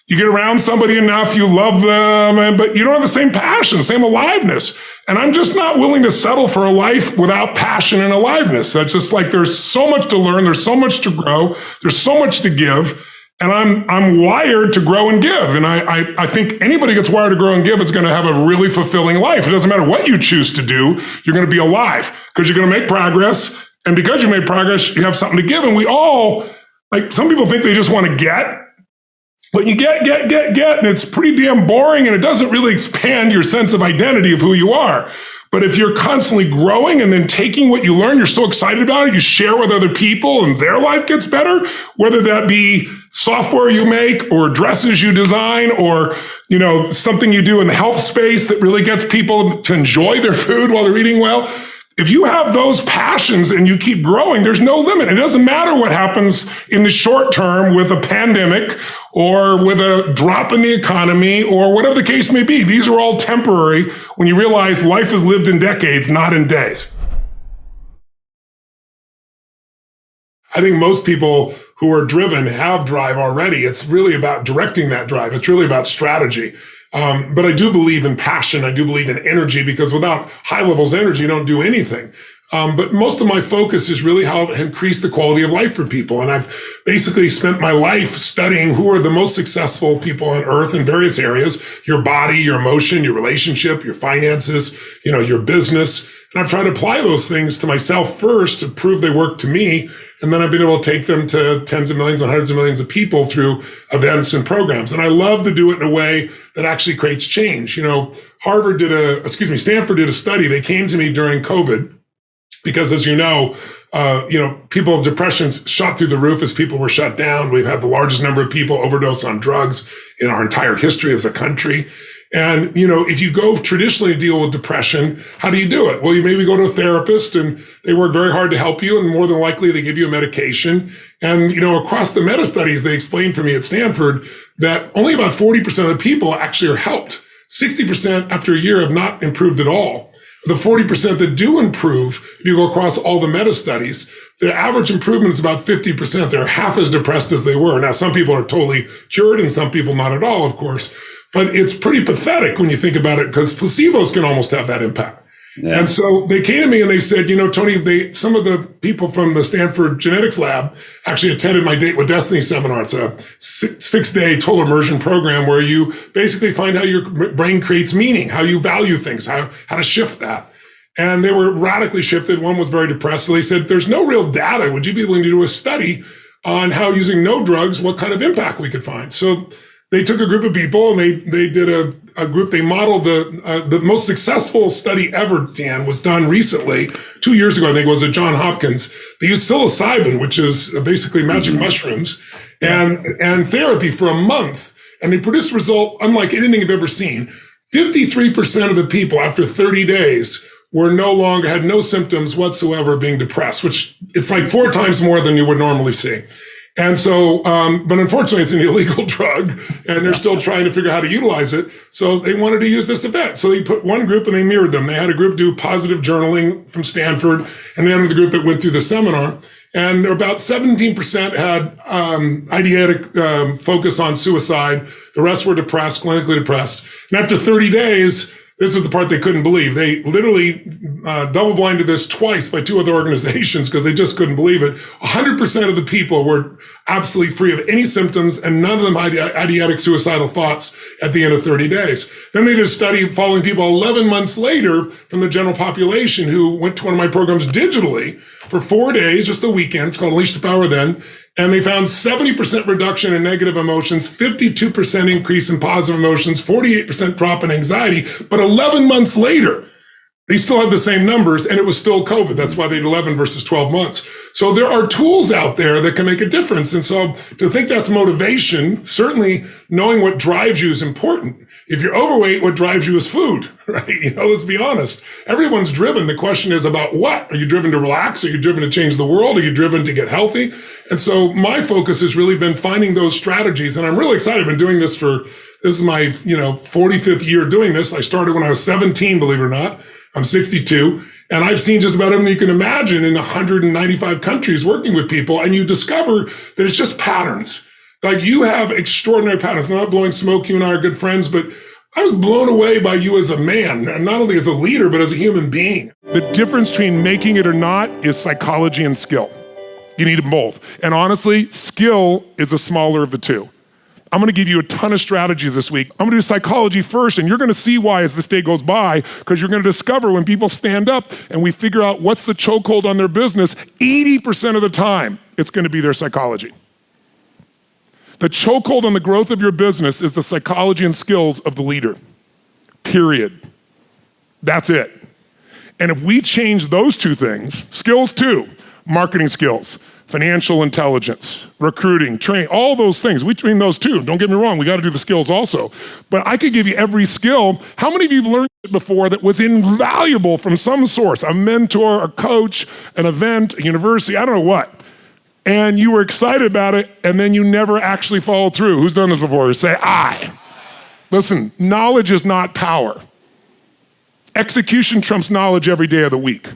You get around somebody enough, you love them, but you don't have the same passion, same aliveness. And I'm just not willing to settle for a life without passion and aliveness. That's just like, there's so much to learn, there's so much to grow, there's so much to give. And I'm wired to grow and give. And I think anybody gets wired to grow and give is going to have a really fulfilling life. It doesn't matter what you choose to do, you're going to be alive because you're going to make progress. And because you made progress, you have something to give. And we all, some people think they just want to get. But you get, and it's pretty damn boring, and it doesn't really expand your sense of identity of who you are. But if you're constantly growing and then taking what you learn, you're so excited about it, you share with other people and their life gets better, whether that be software you make or dresses you design or, something you do in the health space that really gets people to enjoy their food while they're eating well. If you have those passions and you keep growing, there's no limit. It doesn't matter what happens in the short term with a pandemic or with a drop in the economy or whatever the case may be. These are all temporary when you realize life is lived in decades, not in days. I think most people who are driven have drive already. It's really about directing that drive. It's really about strategy. But I do believe in passion. I do believe in energy because without high levels of energy, you don't do anything. But most of my focus is really how to increase the quality of life for people. And I've basically spent my life studying who are the most successful people on earth in various areas, your body, your emotion, your relationship, your finances, your business. And I've tried to apply those things to myself first to prove they work to me. And then I've been able to take them to tens of millions and hundreds of millions of people through events and programs. And I love to do it in a way that actually creates change. Stanford did a study. They came to me during COVID because, as people with depression shot through the roof as people were shut down. We've had the largest number of people overdose on drugs in our entire history as a country. And, if you go traditionally deal with depression, how do you do it? Well, you maybe go to a therapist and they work very hard to help you. And more than likely they give you a medication. And, across the meta studies, they explained for me at Stanford that only about 40% of the people actually are helped. 60% after a year have not improved at all. The 40% that do improve, if you go across all the meta studies, the average improvement is about 50%. They're half as depressed as they were. Now, some people are totally cured and some people not at all, of course. But it's pretty pathetic when you think about it, because placebos can almost have that impact. Yeah. And so they came to me and they said, Tony, some of the people from the Stanford genetics lab actually attended my Date with Destiny seminar. It's a 6-day total immersion program where you basically find how your brain creates meaning, how you value things, how to shift that. And they were radically shifted. One was very depressed. So they said, there's no real data. Would you be willing to do a study on how using no drugs, what kind of impact we could find? So they took a group of people and they did a group. They modeled the most successful study ever, Dan, was done recently 2 years ago. I think it was at Johns Hopkins. They used psilocybin, which is basically magic mushrooms, and therapy for a month. And they produced a result unlike anything I've ever seen. 53% of the people after 30 days had no symptoms whatsoever of being depressed, which it's like 4 times more than you would normally see. And so, but unfortunately, it's an illegal drug, and they're still trying to figure out how to utilize it. So they wanted to use this event. So they put one group and they mirrored them. They had a group do positive journaling from Stanford, and then the group that went through the seminar. And about 17% had ideatic focus on suicide. The rest were depressed, clinically depressed. And after 30 days, this is the part they couldn't believe. They literally double-blinded this twice by 2 other organizations because they just couldn't believe it. 100% of the people were absolutely free of any symptoms, and none of them had ideatic suicidal thoughts at the end of 30 days. Then they did a study following people 11 months later from the general population who went to one of my programs digitally for 4 days, just a weekend. It's called Unleash the Power Then. And they found 70% reduction in negative emotions, 52% increase in positive emotions, 48% drop in anxiety. But 11 months later, they still had the same numbers, and it was still COVID. That's why they had 11 versus 12 months. So there are tools out there that can make a difference. And so to think that's motivation, certainly knowing what drives you is important. If you're overweight, what drives you is food, right? Let's be honest. Everyone's driven. The question is about what? Are you driven to relax? Are you driven to change the world? Are you driven to get healthy? And so my focus has really been finding those strategies. And I'm really excited. I've been doing this this is my, 45th year doing this. I started when I was 17, believe it or not. I'm 62. And I've seen just about everything you can imagine in 195 countries working with people. And you discover that it's just patterns. Like, you have extraordinary patterns. I'm not blowing smoke. You and I are good friends, but I was blown away by you as a man, and not only as a leader, but as a human being. The difference between making it or not is psychology and skill. You need them both. And honestly, skill is the smaller of the two. I'm gonna give you a ton of strategies this week. I'm gonna do psychology first, and you're gonna see why as this day goes by, because you're gonna discover when people stand up and we figure out what's the chokehold on their business, 80% of the time, it's gonna be their psychology. The chokehold on the growth of your business is the psychology and skills of the leader, period. That's it. And if we change those 2 things, skills too, marketing skills, financial intelligence, recruiting, training, all those things, we train those too. Don't get me wrong, we gotta do the skills also. But I could give you every skill. How many of you have learned it before that was invaluable from some source, a mentor, a coach, an event, a university, I don't know what, and you were excited about it, and then you never actually followed through? Who's done this before? Say, I. Listen, knowledge is not power. Execution trumps knowledge every day of the week.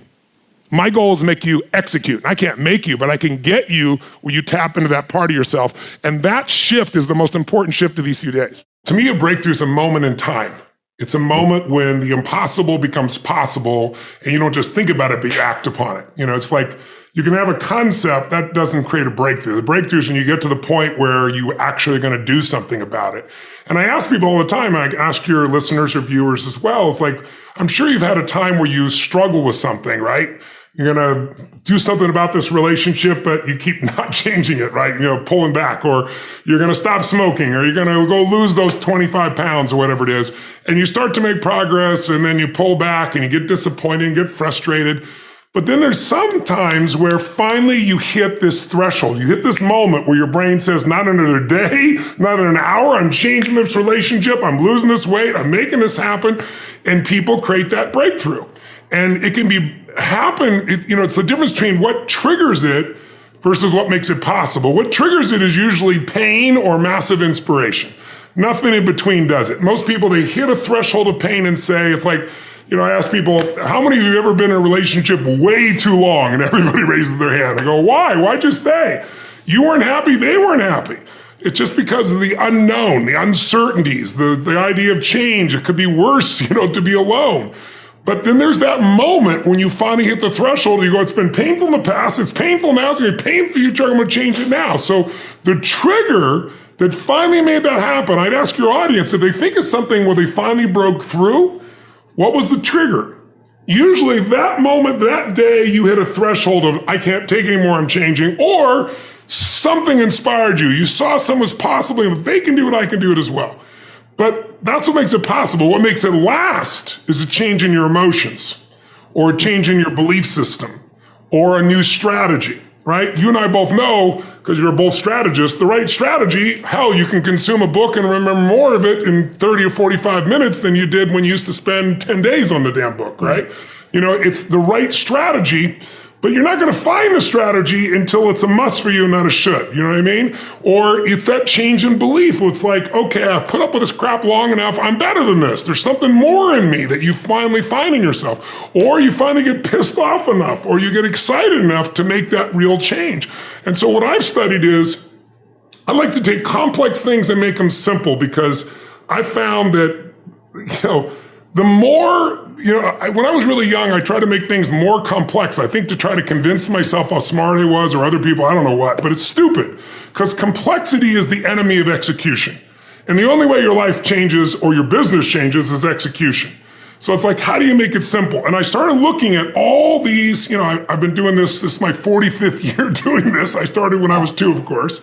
My goal is to make you execute. I can't make you, but I can get you where you tap into that part of yourself. And that shift is the most important shift of these few days. To me, a breakthrough is a moment in time. It's a moment when the impossible becomes possible, and you don't just think about it, but you act upon it. It's like you can have a concept that doesn't create a breakthrough. The breakthrough is when you get to the point where you actually are going to do something about it. And I ask people all the time, I ask your listeners or viewers as well, it's like, I'm sure you've had a time where you struggle with something, right? You're going to do something about this relationship, but you keep not changing it, right? Pulling back, or you're going to stop smoking, or you're going to go lose those 25 pounds or whatever it is. And you start to make progress, and then you pull back and you get disappointed and get frustrated. But then there's some times where finally you hit this threshold. You hit this moment where your brain says, not another day, not an hour, I'm changing this relationship, I'm losing this weight, I'm making this happen. And people create that breakthrough. And it can happen, it's the difference between what triggers it versus what makes it possible. What triggers it is usually pain or massive inspiration. Nothing in between does it. Most people, they hit a threshold of pain and say, it's like, I ask people, how many of you have ever been in a relationship way too long? And everybody raises their hand. I go, why? Why'd you stay? You weren't happy, they weren't happy. It's just because of the unknown, the uncertainties, the idea of change. It could be worse, to be alone. But then there's that moment when you finally hit the threshold and you go, it's been painful in the past, it's painful now, it's going to be painful in the future, I'm going to change it now. So the trigger that finally made that happen, I'd ask your audience, if they think it's something where they finally broke through, what was the trigger? Usually that moment, that day, you hit a threshold of, I can't take anymore, I'm changing, or something inspired you. You saw someone was possibly, if they can do it, I can do it as well. But that's what makes it possible. What makes it last is a change in your emotions, or a change in your belief system, or a new strategy, right? You and I both know, because you're both strategists, the right strategy, hell, you can consume a book and remember more of it in 30 or 45 minutes than you did when you used to spend 10 days on the damn book, right? It's the right strategy, but you're not going to find the strategy until it's a must for you, not a should. You know what I mean? Or it's that change in belief. It's like, okay, I've put up with this crap long enough. I'm better than this. There's something more in me that you finally find in yourself. Or you finally get pissed off enough, or you get excited enough to make that real change. And so what I've studied is, I like to take complex things and make them simple, because I found that, the more, when I was really young, I tried to make things more complex. I think to try to convince myself how smart I was, or other people, I don't know what, but it's stupid, because complexity is the enemy of execution. And the only way your life changes or your business changes is execution. So it's like, how do you make it simple? And I started looking at all these, I've been doing this is my 45th year doing this. I started when I was 2, of course.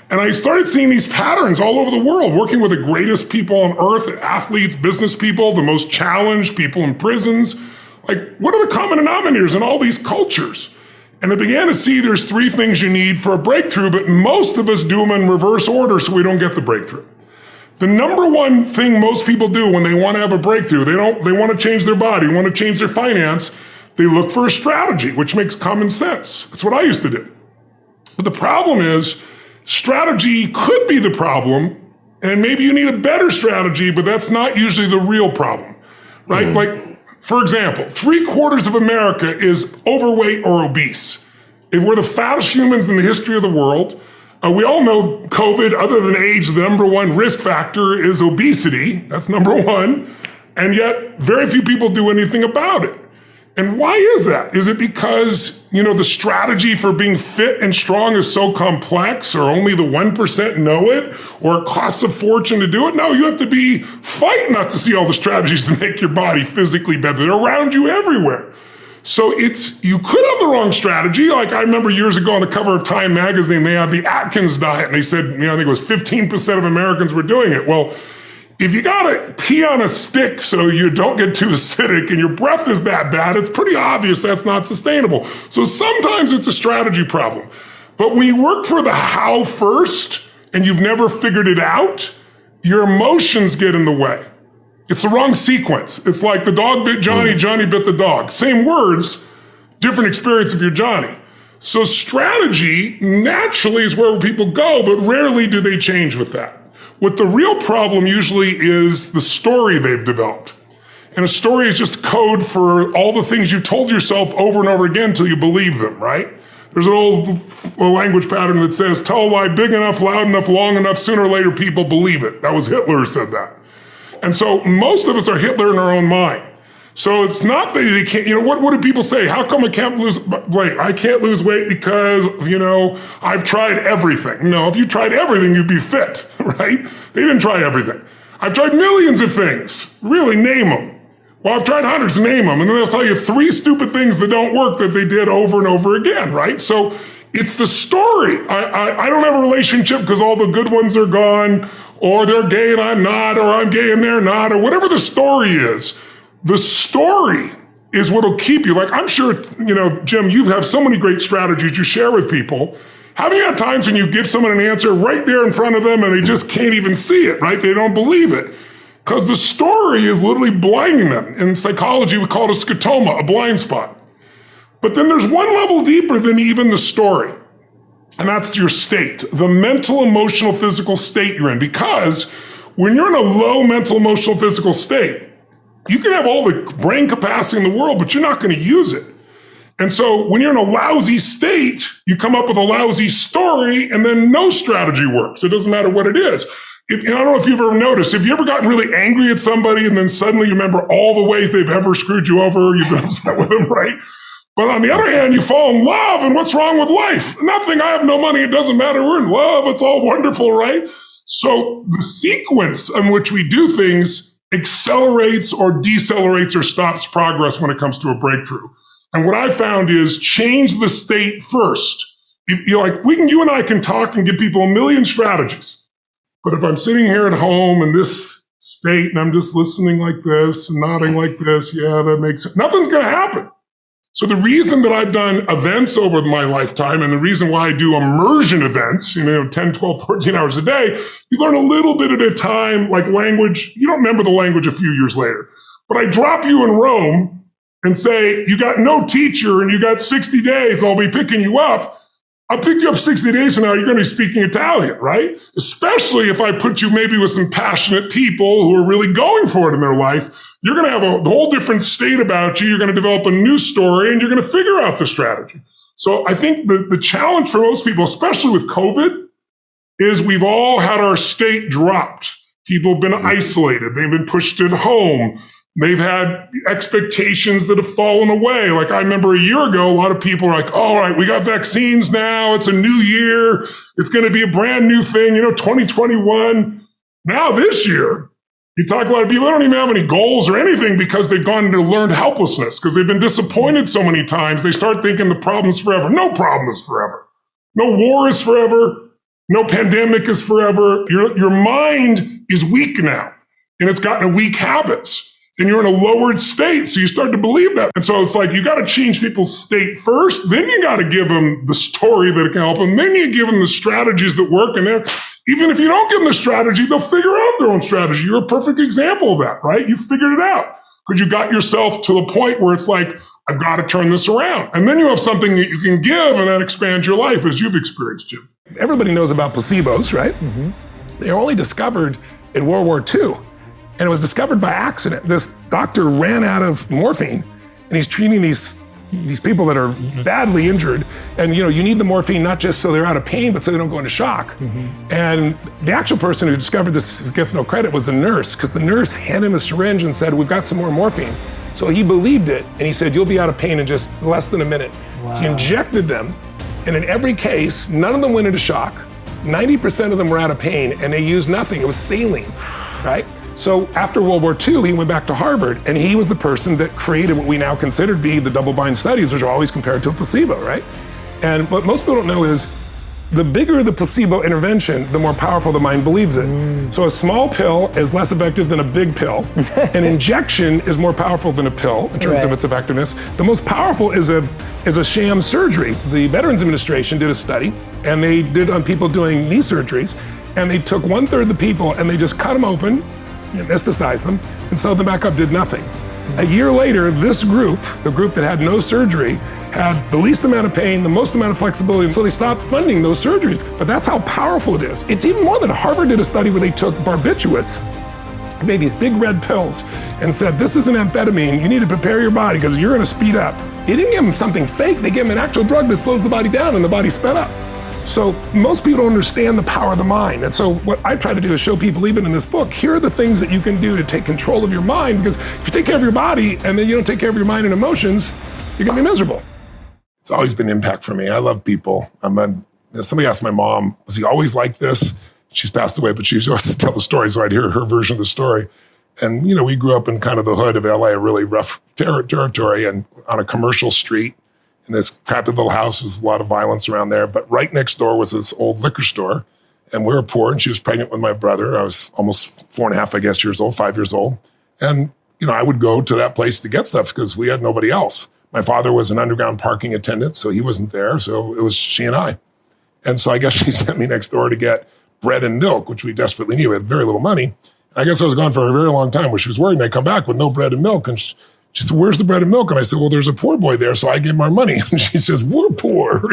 And I started seeing these patterns all over the world, working with the greatest people on earth, athletes, business people, the most challenged people in prisons. Like, what are the common denominators in all these cultures? And I began to see there's 3 things you need for a breakthrough, but most of us do them in reverse order so we don't get the breakthrough. The number one thing most people do when they want to have a breakthrough, they want to change their body, want to change their finance, they look for a strategy, which makes common sense. That's what I used to do. But the problem is, strategy could be the problem, and maybe you need a better strategy, but that's not usually the real problem, right? Like, for example, 3/4 of America is overweight or obese. If we're the fattest humans in the history of the world, we all know COVID, other than age, the number one risk factor is obesity. That's number one. And yet very few people do anything about it. And why is that? Is it because, the strategy for being fit and strong is so complex, or only the 1% know it, or it costs a fortune to do it? No, you have to be fighting not to see all the strategies to make your body physically better. They're around you everywhere. So you could have the wrong strategy. Like, I remember years ago on the cover of Time magazine, they had the Atkins diet, and they said, I think it was 15% of Americans were doing it. Well, if you gotta pee on a stick so you don't get too acidic and your breath is that bad, it's pretty obvious that's not sustainable. So sometimes it's a strategy problem. But when you work for the how first and you've never figured it out, your emotions get in the way. It's the wrong sequence. It's like the dog bit Johnny, Johnny bit the dog. Same words, different experience if you're Johnny. So strategy naturally is where people go, but rarely do they change with that. What the real problem usually is the story they've developed. And a story is just code for all the things you've told yourself over and over again until you believe them, right? There's an old language pattern that says, tell a lie big enough, loud enough, long enough, sooner or later people believe it. That was Hitler who said that. And so most of us are Hitler in our own mind. So it's not that they can't, what do people say? How come I can't lose weight? I can't lose weight because, I've tried everything. No, if you tried everything, you'd be fit, right? They didn't try everything. I've tried millions of things. Really, name them. Well, I've tried hundreds, name them. And then they'll tell you 3 stupid things that don't work that they did over and over again, right? So it's the story. I don't have a relationship because all the good ones are gone, or they're gay and I'm not, or I'm gay and they're not, or whatever the story is. The story is what'll keep you. Like, I'm sure, Jim, you have so many great strategies you share with people. Haven't you had times when you give someone an answer right there in front of them and they just can't even see it, right? They don't believe it. Because the story is literally blinding them. In psychology, we call it a scotoma, a blind spot. But then there's one level deeper than even the story. And that's your state, the mental, emotional, physical state you're in. Because when you're in a low mental, emotional, physical state, you can have all the brain capacity in the world, but you're not going to use it. And so when you're in a lousy state, you come up with a lousy story and then no strategy works. It doesn't matter what it is. And I don't know if you've ever noticed, have you ever gotten really angry at somebody and then suddenly you remember all the ways they've ever screwed you over, you've been upset with them, right? But on the other hand, you fall in love, and what's wrong with life? Nothing. I have no money. It doesn't matter. We're in love. It's all wonderful, right? So the sequence in which we do things accelerates or decelerates or stops progress when it comes to a breakthrough. And what I found is change the state first. You and I can talk and give people a million strategies. But if I'm sitting here at home in this state and I'm just listening like this and nodding like this, yeah, that makes sense. Nothing's going to happen. So the reason that I've done events over my lifetime and the reason why I do immersion events, 10, 12, 14 hours a day, you learn a little bit at a time, like language. You don't remember the language a few years later. But I drop you in Rome and say, you got no teacher and you got 60 days, I'll be picking you up. I'll pick you up 60 days from now, you're going to be speaking Italian, right? Especially if I put you maybe with some passionate people who are really going for it in their life. You're going to have a whole different state about you. You're going to develop a new story and you're going to figure out the strategy. So I think the challenge for most people, especially with COVID, is we've all had our state dropped. People have been isolated. They've been pushed at home. They've had expectations that have fallen away. Like I remember a year ago, a lot of people are like, all right, we got vaccines now. It's a new year. It's going to be a brand new thing, 2021. Now this year, you talk about people that don't even have any goals or anything because they've gone into learned helplessness because they've been disappointed so many times. They start thinking the problem's forever. No problem is forever. No war is forever. No pandemic is forever. Your mind is weak now and it's gotten weak habits. And you're in a lowered state, so you start to believe that. And so it's like, you got to change people's state first, then you got to give them the story that can help them, then you give them the strategies that work, and then even if you don't give them the strategy, they'll figure out their own strategy. You're a perfect example of that, right? You figured it out because you got yourself to the point where it's like, I've got to turn this around. And then you have something that you can give and then expand your life as you've experienced, Jim. Everybody knows about placebos, right? Mm-hmm. They were only discovered in World War II. And it was discovered by accident. This doctor ran out of morphine and he's treating these people that are badly injured. And you need the morphine not just so they're out of pain, but so they don't go into shock. Mm-hmm. And the actual person who discovered this gets no credit was the nurse, because the nurse handed him a syringe and said, we've got some more morphine. So he believed it and he said, you'll be out of pain in just less than a minute. Wow. He injected them. And in every case, none of them went into shock. 90% of them were out of pain and they used nothing. It was saline, right? So after World War II, he went back to Harvard and he was the person that created what we now consider to be the double-blind studies, which are always compared to a placebo, right? And what most people don't know is the bigger the placebo intervention, the more powerful the mind believes it. So a small pill is less effective than a big pill. An injection is more powerful than a pill in terms of its effectiveness. The most powerful is a sham surgery. The Veterans Administration did a study and they did on people doing knee surgeries, and they took 1/3 of the people and they just cut them open, anesthetized them, and sewed them back up, did nothing. A year later, this group, the group that had no surgery, had the least amount of pain, the most amount of flexibility, and so they stopped funding those surgeries. But that's how powerful it is. It's even more than Harvard did a study where they took barbiturates, made these big red pills, and said, this is an amphetamine, you need to prepare your body because you're gonna speed up. They didn't give them something fake, they gave them an actual drug that slows the body down and the body sped up. So most people don't understand the power of the mind. And so what I try to do is show people, even in this book, here are the things that you can do to take control of your mind, because if you take care of your body and then you don't take care of your mind and emotions, you're gonna be miserable. It's always been impact for me. I love people. Somebody asked my mom, was he always like this? She's passed away, but she used to tell the story, so I'd hear her version of the story. And we grew up in kind of the hood of LA, a really rough territory, and on a commercial street. In this crappy little house, there was a lot of violence around there. But right next door was this old liquor store. And we were poor, and she was pregnant with my brother. I was almost 4.5, I guess, years old, 5 years old. And, I would go to that place to get stuff because we had nobody else. My father was an underground parking attendant, so he wasn't there. So it was she and I. And so I guess she sent me next door to get bread and milk, which we desperately needed. We had very little money. I guess I was gone for a very long time where she was worried and I'd come back with no bread and milk. And she said, where's the bread and milk? And I said, well, there's a poor boy there. So I gave him our money. And she says, we're poor.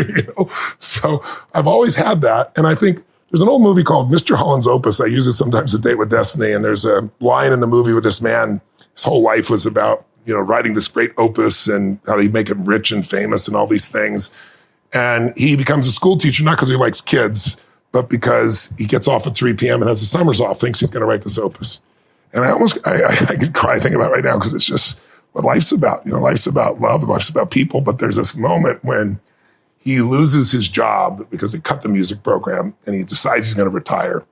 So I've always had that. And I think there's an old movie called Mr. Holland's Opus. I use it sometimes to Date with Destiny. And there's a line in the movie with this man. His whole life was about, writing this great opus and how he'd make him rich and famous and all these things. And he becomes a school teacher, not because he likes kids, but because he gets off at 3 p.m. and has the summers off, thinks he's going to write this opus. And I could cry thinking about it right now because it's just what life's about. Life's about love and life's about people. But there's this moment when he loses his job because they cut the music program and he decides he's going to retire.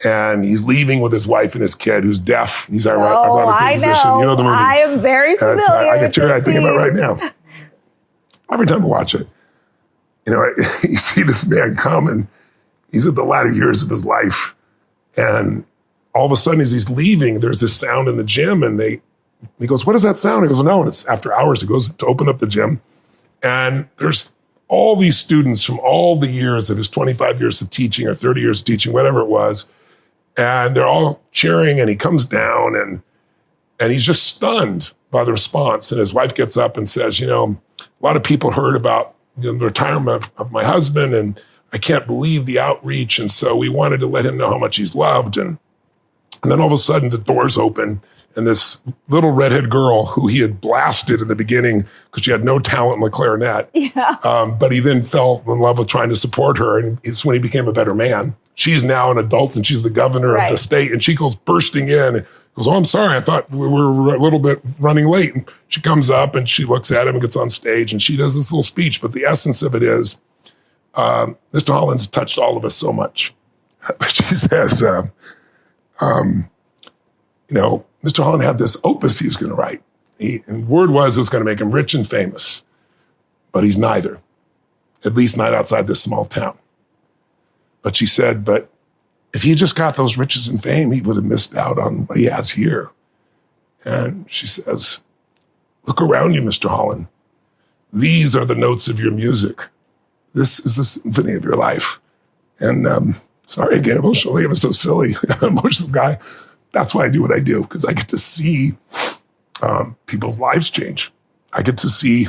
And he's leaving with his wife and his kid who's deaf. He's ironic. I know. You know the movie. I am very familiar. I get teary-eyed thinking about it right now. Every time I watch it, you see this man come and he's at the latter years of his life. And all of a sudden, as he's leaving, there's this sound in the gym. And he goes, what is that sound? He goes, no. And it's after hours. He goes to open up the gym. And there's all these students from all the years of his 25 years of teaching or 30 years of teaching, whatever it was. And they're all cheering. And he comes down and he's just stunned by the response. And his wife gets up and says, a lot of people heard about the retirement of my husband. And I can't believe the outreach. And so we wanted to let him know how much he's loved. And then all of a sudden the doors open and this little redhead girl who he had blasted in the beginning because she had no talent in the clarinet. Yeah. But he then fell in love with trying to support her. And it's when he became a better man. She's now an adult and she's the governor of the state. And she goes bursting in and goes, oh, I'm sorry. I thought we were a little bit running late. And she comes up and she looks at him and gets on stage and she does this little speech. But the essence of it is, Mr. Holland's touched all of us so much. She says, Mr. Holland had this opus he was going to write. And the word was it was going to make him rich and famous. But he's neither, at least not outside this small town. But she said, but if he just got those riches and fame, he would have missed out on what he has here. And she says, look around you, Mr. Holland. These are the notes of your music. This is the symphony of your life. And sorry, I get emotionally. I'm so silly. I'm an emotional guy. That's why I do what I do, because I get to see people's lives change. I get to see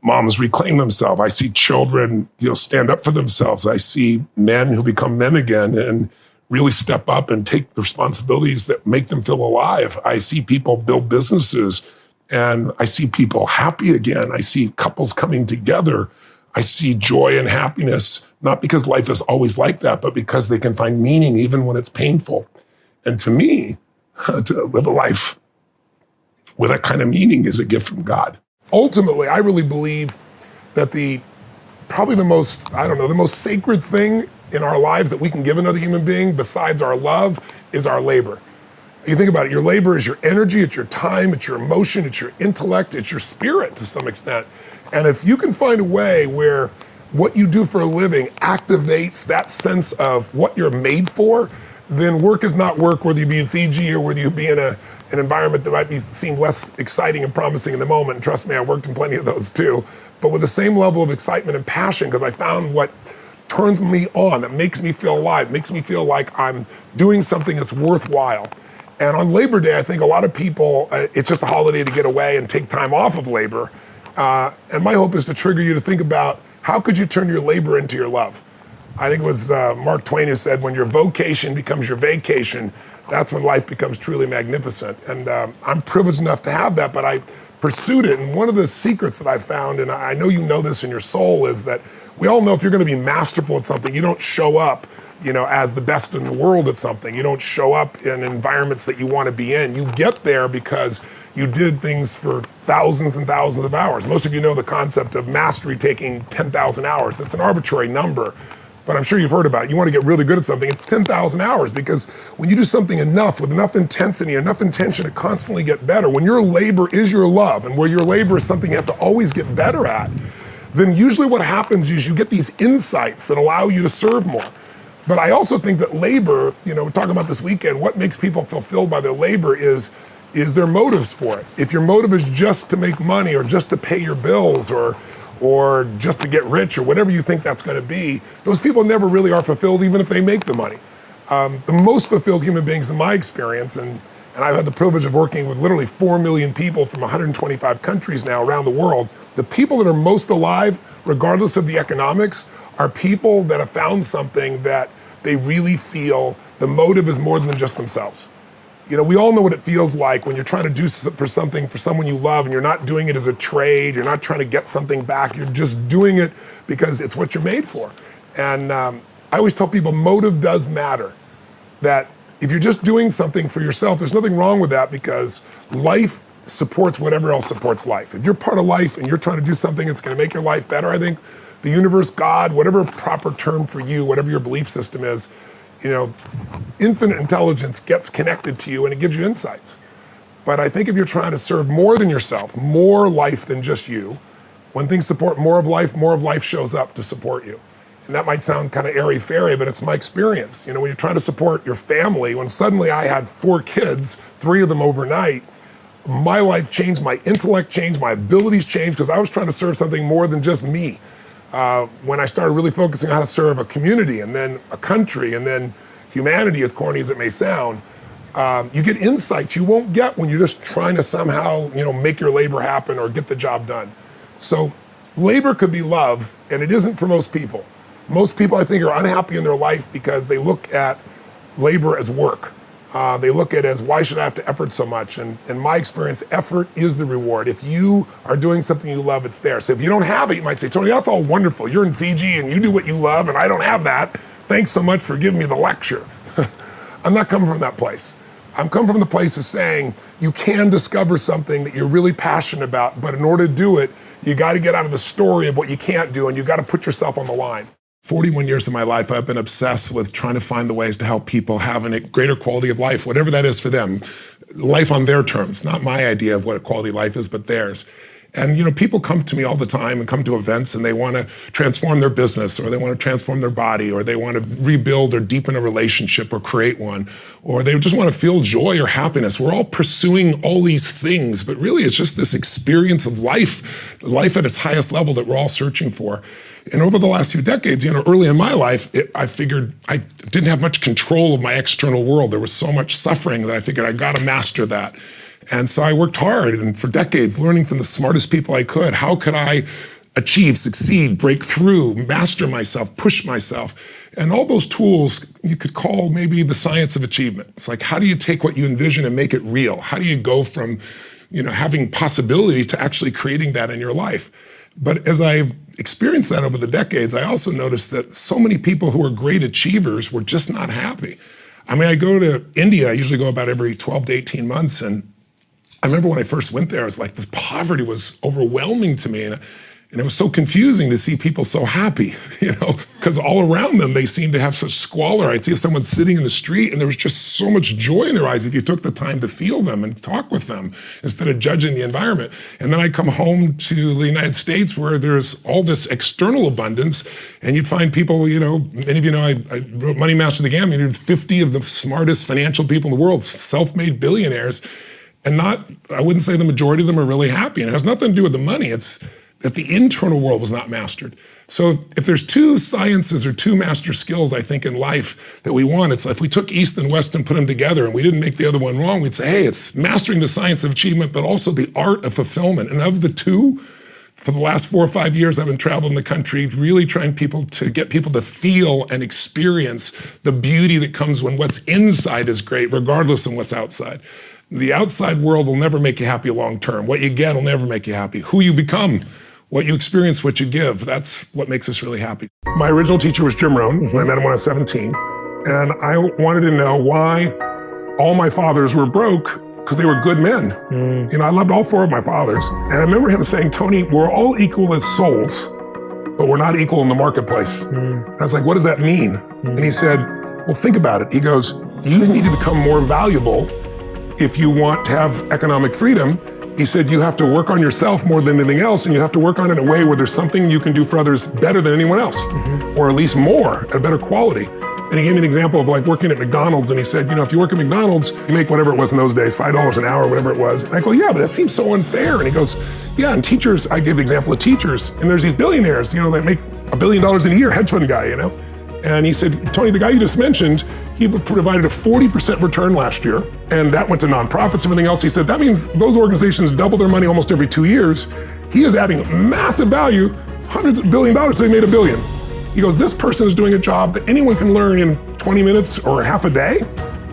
moms reclaim themselves. I see children, stand up for themselves. I see men who become men again and really step up and take the responsibilities that make them feel alive. I see people build businesses and I see people happy again. I see couples coming together. I see joy and happiness, not because life is always like that, but because they can find meaning even when it's painful. And to me, to live a life with that kind of meaning is a gift from God. Ultimately, I really believe that the most sacred thing in our lives that we can give another human being besides our love is our labor. You think about it, your labor is your energy, it's your time, it's your emotion, it's your intellect, it's your spirit to some extent. And if you can find a way where what you do for a living activates that sense of what you're made for, then work is not work, whether you be in Fiji or whether you be in an environment that might seem less exciting and promising in the moment. And trust me, I worked in plenty of those too. But with the same level of excitement and passion, because I found what turns me on, that makes me feel alive, makes me feel like I'm doing something that's worthwhile. And on Labor Day, I think a lot of people, it's just a holiday to get away and take time off of labor. And my hope is to trigger you to think about how could you turn your labor into your love? I think it was Mark Twain who said, when your vocation becomes your vacation, that's when life becomes truly magnificent. And I'm privileged enough to have that, but I pursued it. And one of the secrets that I found, and I know you know this in your soul, is that we all know if you're going to be masterful at something, you don't show up, as the best in the world at something. You don't show up in environments that you want to be in. You get there because you did things for thousands and thousands of hours. Most of you know the concept of mastery taking 10,000 hours. That's an arbitrary number, but I'm sure you've heard about it. You want to get really good at something, it's 10,000 hours, because when you do something enough, with enough intensity, enough intention to constantly get better, when your labor is your love, and where your labor is something you have to always get better at, then usually what happens is you get these insights that allow you to serve more. But I also think that labor, we're talking about this weekend, what makes people fulfilled by their labor is is their motives for it. If your motive is just to make money or just to pay your bills or just to get rich or whatever you think that's going to be, those people never really are fulfilled even if they make the money. The most fulfilled human beings in my experience, and I've had the privilege of working with literally 4 million people from 125 countries now around the world, the people that are most alive, regardless of the economics, are people that have found something that they really feel the motive is more than just themselves. You know, we all know what it feels like when you're trying to do for something for someone you love and you're not doing it as a trade, you're not trying to get something back, you're just doing it because it's what you're made for. And I always tell people motive does matter. That if you're just doing something for yourself, there's nothing wrong with that because life supports whatever else supports life. If you're part of life and you're trying to do something that's going to make your life better, I think the universe, God, whatever proper term for you, whatever your belief system is, you know, infinite intelligence gets connected to you and it gives you insights. But I think if you're trying to serve more than yourself, more life than just you, when things support more of life shows up to support you. And that might sound kind of airy-fairy, but it's my experience. You know, when you're trying to support your family, when suddenly I had 4 kids, 3 of them overnight, my life changed, my intellect changed, my abilities changed, because I was trying to serve something more than just me. When I started really focusing on how to serve a community and then a country and then humanity, as corny as it may sound, you get insights you won't get when you're just trying to somehow, you know, make your labor happen or get the job done. So labor could be love, and it isn't for most people. Most people, I think, are unhappy in their life because they look at labor as work. They look at it as, why should I have to effort so much? And in my experience, effort is the reward. If you are doing something you love, it's there. So if you don't have it, you might say, Tony, that's all wonderful. You're in Fiji and you do what you love and I don't have that. Thanks so much for giving me the lecture. I'm not coming from that place. I'm coming from the place of saying you can discover something that you're really passionate about, but in order to do it, you got to get out of the story of what you can't do and you got to put yourself on the line. 41 years of my life, I've been obsessed with trying to find the ways to help people have a greater quality of life, whatever that is for them. Life on their terms, not my idea of what a quality life is, but theirs. And, you know, people come to me all the time and come to events and they want to transform their business or they want to transform their body or they want to rebuild or deepen a relationship or create one, or they just want to feel joy or happiness. We're all pursuing all these things, but really it's just this experience of life at its highest level that we're all searching for. And over the last few decades, you know, early in my life, I figured I didn't have much control of my external world. There was so much suffering that I figured I got to master that. And so I worked hard and for decades learning from the smartest people I could. How could I achieve, succeed, break through, master myself, push myself? And all those tools you could call maybe the science of achievement. It's like, how do you take what you envision and make it real? How do you go from, you know, having possibility to actually creating that in your life? But as I experienced that over the decades, I also noticed that so many people who are great achievers were just not happy. I mean, I go to India, I usually go about every 12 to 18 months, and I remember when I first went there, I was like, the poverty was overwhelming to me. And it was so confusing to see people so happy, you know, because all around them, they seemed to have such squalor. I'd see someone sitting in the street and there was just so much joy in their eyes if you took the time to feel them and talk with them instead of judging the environment. And then I'd come home to the United States where there's all this external abundance and you'd find people, you know, many of you know, I wrote Money Master the Game, you know, 50 of the smartest financial people in the world, self-made billionaires, and I wouldn't say the majority of them are really happy. And it has nothing to do with the money. It's that the internal world was not mastered. So if there's 2 sciences or 2 master skills, I think, in life that we want, it's like if we took East and West and put them together and we didn't make the other one wrong, we'd say, hey, it's mastering the science of achievement, but also the art of fulfillment. And of the 2, for the last 4 or 5 years, I've been traveling the country, really trying to get people to feel and experience the beauty that comes when what's inside is great, regardless of what's outside. The outside world will never make you happy long term. What you get will never make you happy. Who you become, what you experience, what you give, that's what makes us really happy. My original teacher was Jim Rohn. I met him when I was 17. And I wanted to know why all my fathers were broke, because they were good men. You know, I loved all 4 of my fathers. And I remember him saying, Tony, we're all equal as souls, but we're not equal in the marketplace. I was like, what does that mean? And he said, well, think about it. He goes, you need to become more valuable if you want to have economic freedom. He said, you have to work on yourself more than anything else, and you have to work on it in a way where there's something you can do for others better than anyone else, or at least more, at a better quality. And he gave me an example of like working at McDonald's. And he said, if you work at McDonald's, you make whatever it was in those days, $5 an hour, whatever it was. And I go, yeah, but that seems so unfair. And he goes, yeah, and teachers, I give the example of teachers. And there's these billionaires, that make $1 billion in a year, hedge fund guy, And he said, Tony, the guy you just mentioned, he provided a 40% return last year, and that went to nonprofits, everything else. He said, that means those organizations double their money almost every 2 years. He is adding massive value, hundreds of $1 billion, so they made $1 billion. He goes, this person is doing a job that anyone can learn in 20 minutes or half a day.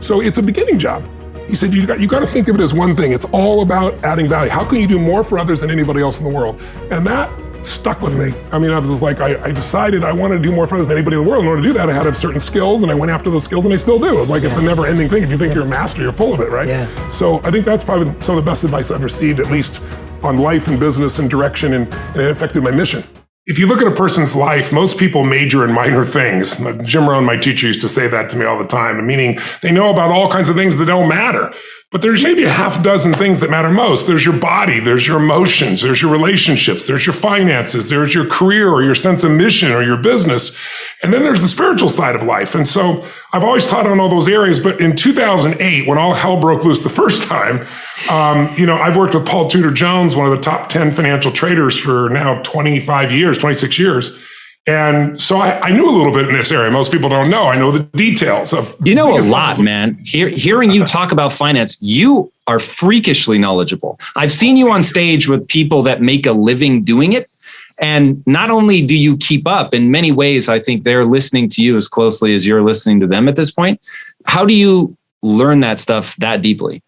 So it's a beginning job. He said, you got to think of it as one thing. It's all about adding value. How can you do more for others than anybody else in the world? And that stuck with me. I mean, I was just like, I decided I wanted to do more for others than anybody in the world. In order to do that, I had to have certain skills, and I went after those skills, and I still do. Like, it's a never-ending thing. If you think you're a master, you're full of it, right? Yeah. So I think that's probably some of the best advice I've received, at least on life and business and direction, and it affected my mission. If you look at a person's life, most people major in minor things. Jim Rohn, my teacher, used to say that to me all the time, meaning they know about all kinds of things that don't matter. But there's maybe a half dozen things that matter most. There's your body, there's your emotions, there's your relationships, there's your finances, there's your career or your sense of mission or your business. And then there's the spiritual side of life. And so I've always taught on all those areas. But in 2008, when all hell broke loose the first time, I've worked with Paul Tudor Jones, one of the top 10 financial traders for now 25 years, 26 years. And so I knew a little bit in this area. Most people don't know. I know the details of. You know a lot, man. Hearing you talk about finance, you are freakishly knowledgeable. I've seen you on stage with people that make a living doing it. And not only do you keep up, in many ways, I think they're listening to you as closely as you're listening to them at this point. How do you learn that stuff that deeply?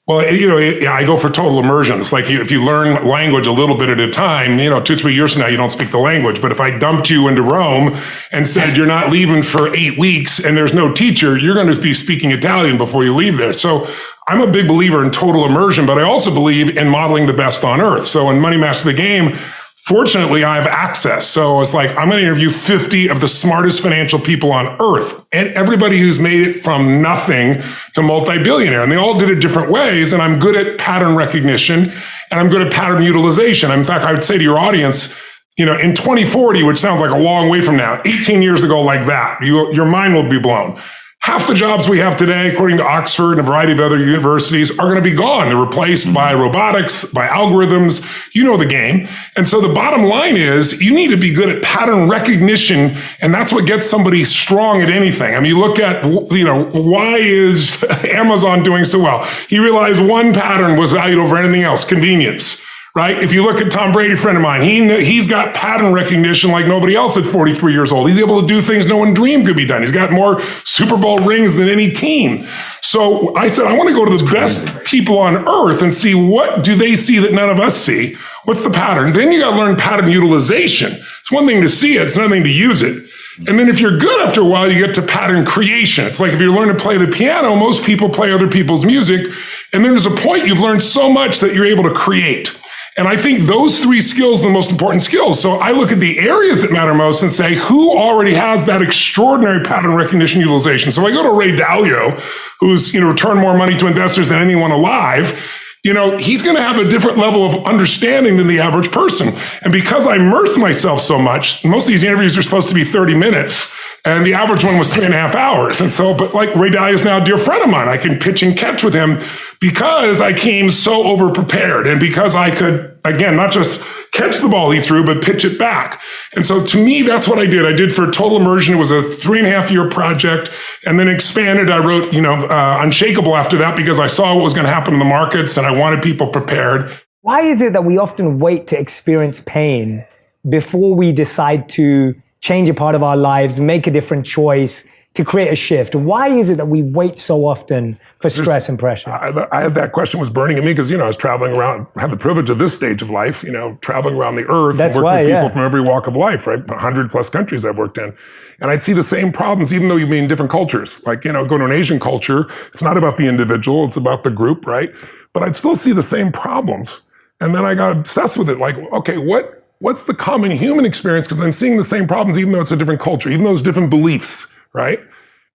Well, I go for total immersion. It's like if you learn language a little bit at a time, 2-3 years from now, you don't speak the language. But if I dumped you into Rome and said, you're not leaving for 8 weeks and there's no teacher, you're going to be speaking Italian before you leave there. So I'm a big believer in total immersion, but I also believe in modeling the best on earth. So in Money Master the Game, fortunately, I have access. So it's like, I'm going to interview 50 of the smartest financial people on earth and everybody who's made it from nothing to multi-billionaire. And they all did it different ways. And I'm good at pattern recognition and I'm good at pattern utilization. In fact, I would say to your audience, in 2040, which sounds like a long way from now, 18 years ago like that, your mind will be blown. Half the jobs we have today, according to Oxford and a variety of other universities, are going to be gone. They're replaced by robotics, by algorithms. You know the game. And so the bottom line is you need to be good at pattern recognition, and that's what gets somebody strong at anything. I mean, you look at, why is Amazon doing so well? He realized one pattern was valued over anything else, convenience. Right? If you look at Tom Brady, a friend of mine, he's got pattern recognition like nobody else at 43 years old. He's able to do things no one dreamed could be done. He's got more Super Bowl rings than any team. So I said, I want to go to the best people on earth and see what do they see that none of us see. What's the pattern? Then you got to learn pattern utilization. It's one thing to see it. It's another thing to use it. And then if you're good after a while, you get to pattern creation. It's like if you learn to play the piano, most people play other people's music. And then there's a point you've learned so much that you're able to create. And I think those 3 skills are the most important skills. So I look at the areas that matter most and say, who already has that extraordinary pattern recognition utilization? So I go to Ray Dalio, who's, returned more money to investors than anyone alive. He's going to have a different level of understanding than the average person. And because I immerse myself so much, most of these interviews are supposed to be 30 minutes. And the average one was 3.5 hours. And so, but like Ray Dalio is now a dear friend of mine. I can pitch and catch with him because I came so over prepared and because I could, again, not just catch the ball he threw, but pitch it back. And so to me, that's what I did. I did for total immersion. It was a 3.5-year project and then expanded. I wrote, Unshakable after that because I saw what was going to happen in the markets and I wanted people prepared. Why is it that we often wait to experience pain before we decide to change a part of our lives, make a different choice, to create a shift? Why is it that we wait so often for stress and pressure? I had that question was burning at me because, I was traveling around, had the privilege of this stage of life, traveling around the earth and working with people from every walk of life, right? 100+ countries I've worked in. And I'd see the same problems, even though you be in different cultures. Like, go to an Asian culture, it's not about the individual, it's about the group, right? But I'd still see the same problems. And then I got obsessed with it. Like, okay, what's the common human experience? Because I'm seeing the same problems, even though it's a different culture, even though it's different beliefs, right?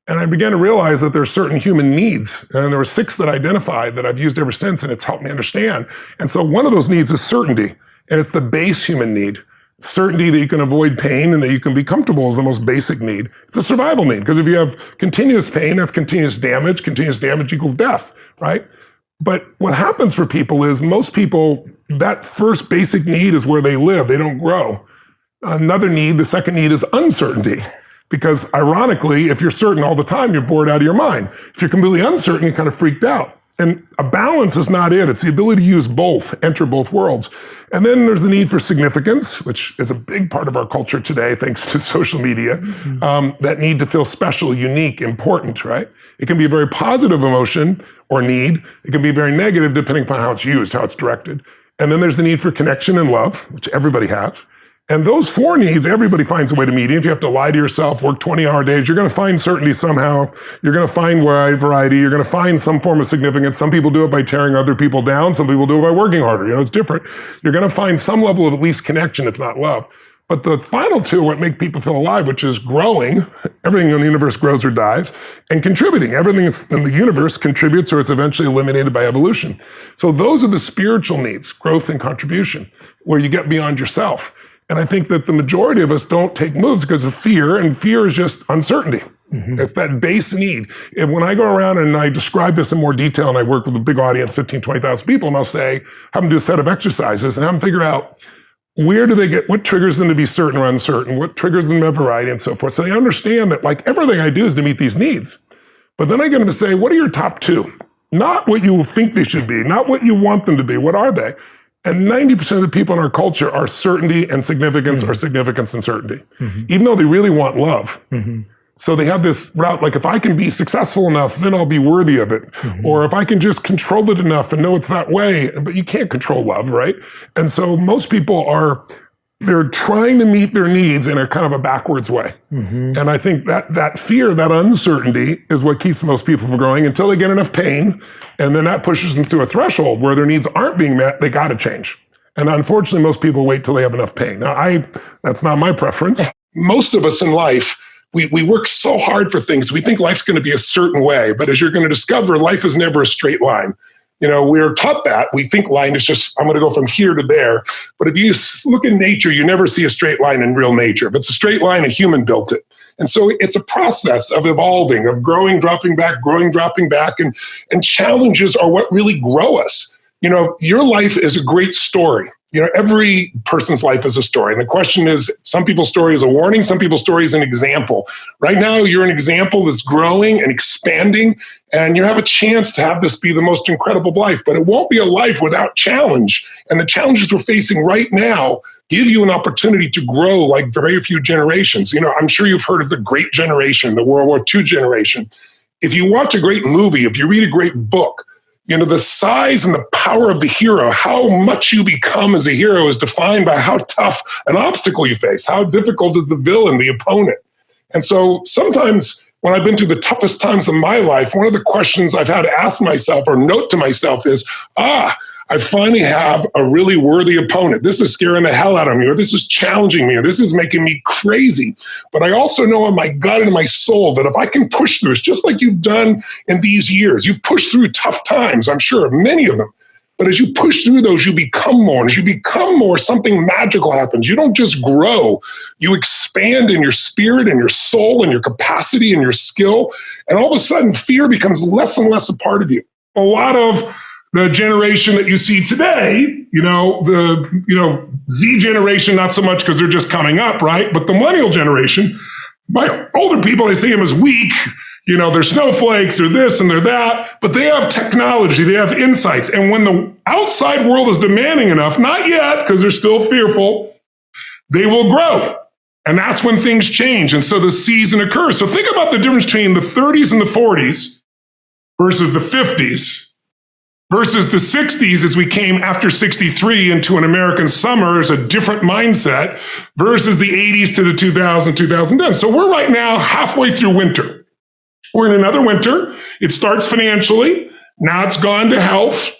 And I began to realize that there are certain human needs. And there were 6 that I identified that I've used ever since, and it's helped me understand. And so one of those needs is certainty. And it's the base human need. certainty that you can avoid pain and that you can be comfortable is the most basic need. It's a survival need, because if you have continuous pain, that's continuous damage. Continuous damage equals death, right? But what happens for people is most people, that first basic need is where they live. They don't grow. Another need, the second need, is uncertainty. Because ironically, if you're certain all the time, you're bored out of your mind. If you're completely uncertain, you're kind of freaked out. And a balance is not it. It's the ability to use both, enter both worlds. And then there's the need for significance, which is a big part of our culture today, thanks to social media. That need to feel special, unique, important, right? It can be a very positive emotion or need. It can be very negative depending upon how it's used, how it's directed. And then there's the need for connection and love, which everybody has. And those four needs, everybody finds a way to meet. If you have to lie to yourself, work 20-hour days, you're going to find certainty somehow. You're going to find variety. You're going to find some form of significance. Some people do it by tearing other people down. Some people do it by working harder. It's different. You're going to find some level of at least connection, if not love. But the final two are what make people feel alive, which is growing. Everything in the universe grows or dies, and contributing. Everything in the universe contributes or it's eventually eliminated by evolution. So those are the spiritual needs, growth and contribution, where you get beyond yourself. And I think that the majority of us don't take moves because of fear, and fear is just uncertainty. It's that base need. And when I go around and I describe this in more detail, and I work with a big audience, 15, 20,000 people, and I'll say, have them do a set of exercises and have them figure out where do they get, what triggers them to be certain or uncertain, what triggers them to have variety and so forth. So they understand that like everything I do is to meet these needs. But then I get them to say, what are your top two? Not what you think they should be, not what you want them to be. What are they? And 90% of the people in our culture are certainty and significance, or significance and certainty, even though they really want love. So they have this route, like if I can be successful enough, then I'll be worthy of it. Or if I can just control it enough and know it's that way, but you can't control love, right? And so most people they're trying to meet their needs in a kind of a backwards way. And I think that fear, that uncertainty is what keeps most people from growing until they get enough pain. And then that pushes them through a threshold where their needs aren't being met. They got to change. And unfortunately, most people wait till they have enough pain. Now, that's not my preference. Most of us in life, we work so hard for things. We think life's going to be a certain way. But as you're going to discover, life is never a straight line. We're taught that. We think line is just, I'm going to go from here to there. But if you look in nature, you never see a straight line in real nature. If it's a straight line, a human built it. And so it's a process of evolving, of growing, dropping back, growing, dropping back. And challenges are what really grow us. Your life is a great story. Every person's life is a story. And the question is, some people's story is a warning, some people's story is an example. Right now, you're an example that's growing and expanding, and you have a chance to have this be the most incredible life. But it won't be a life without challenge. And the challenges we're facing right now give you an opportunity to grow like very few generations. I'm sure you've heard of the Great Generation, the World War II generation. If you watch a great movie, if you read a great book, the size and the power of the hero, how much you become as a hero is defined by how tough an obstacle you face, how difficult is the villain, the opponent. And so sometimes when I've been through the toughest times of my life, one of the questions I've had to ask myself or note to myself is, I finally have a really worthy opponent. This is scaring the hell out of me, or this is challenging me, or this is making me crazy. But I also know in my gut and my soul that if I can push through, it's just like you've done in these years. You've pushed through tough times, I'm sure, many of them. But as you push through those, you become more. And as you become more, something magical happens. You don't just grow. You expand in your spirit and your soul and your capacity and your skill. And all of a sudden, fear becomes less and less a part of you. A lot of the generation that you see today, the Z generation, not so much because they're just coming up, right? But the millennial generation, by older people, I see them as weak. They're snowflakes, they're this and they're that, but they have technology, they have insights. And when the outside world is demanding enough, not yet, because they're still fearful, they will grow. And that's when things change. And so the season occurs. So think about the difference between the 30s and the 40s versus the 50s. Versus the 60s as we came after 63 into an American summer is a different mindset versus the 80s to the 2010. So we're right now halfway through winter. We're in another winter. It starts financially. Now it's gone to health,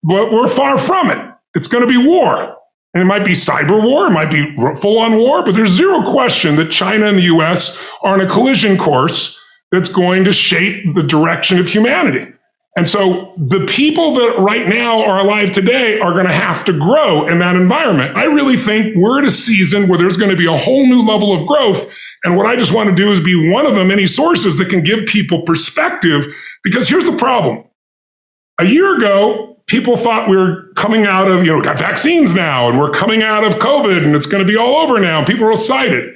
but we're far from it. It's going to be war. And it might be cyber war. It might be full-on war, but there's zero question that China and the US are on a collision course that's going to shape the direction of humanity. And so the people that right now are alive today are going to have to grow in that environment. I really think we're at a season where there's going to be a whole new level of growth. And what I just want to do is be one of the many sources that can give people perspective, because here's the problem. A year ago, people thought we were coming out of, got vaccines now, and we're coming out of COVID, and it's going to be all over now. And people are excited.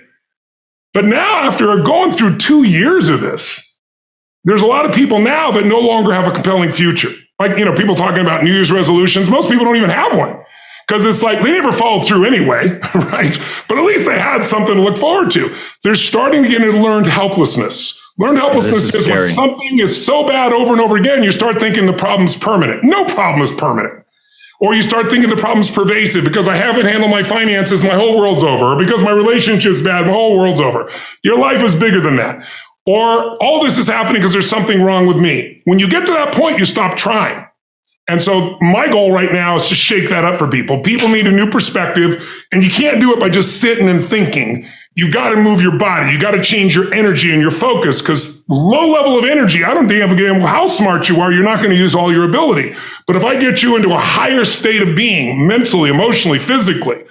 But now, after going through 2 years of this, there's a lot of people now that no longer have a compelling future. Like, people talking about New Year's resolutions. Most people don't even have one, because it's like they never followed through anyway, right? But at least they had something to look forward to. They're starting to get into learned helplessness. Learned helplessness is when something is so bad over and over again, you start thinking the problem's permanent. No problem is permanent. Or you start thinking the problem's pervasive because I haven't handled my finances, my whole world's over. Or because my relationship's bad, my whole world's over. Your life is bigger than that. Or all this is happening because there's something wrong with me. When you get to that point, you stop trying. And so my goal right now is to shake that up for people. People need a new perspective, and you can't do it by just sitting and thinking. You got to move your body. You got to change your energy and your focus, because low level of energy, I don't give a damn how smart you are, you're not going to use all your ability. But if I get you into a higher state of being, mentally, emotionally, physically,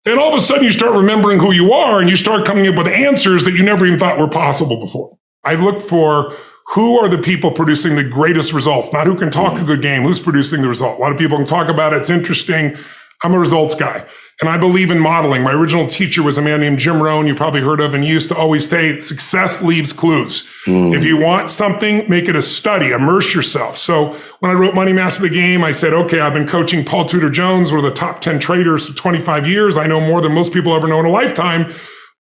then all of a sudden you start remembering who you are, and you start coming up with answers that you never even thought were possible before. I look for who are the people producing the greatest results, not who can talk a good game, who's producing the result. A lot of people can talk about it. It's interesting. I'm a results guy, and I believe in modeling. My original teacher was a man named Jim Rohn, you probably heard of, and he used to always say, success leaves clues. If you want something, make it a study, immerse yourself. So when I wrote Money Master the Game, I said, okay, I've been coaching Paul Tudor Jones, one of the top 10 traders for 25 years. I know more than most people ever know in a lifetime,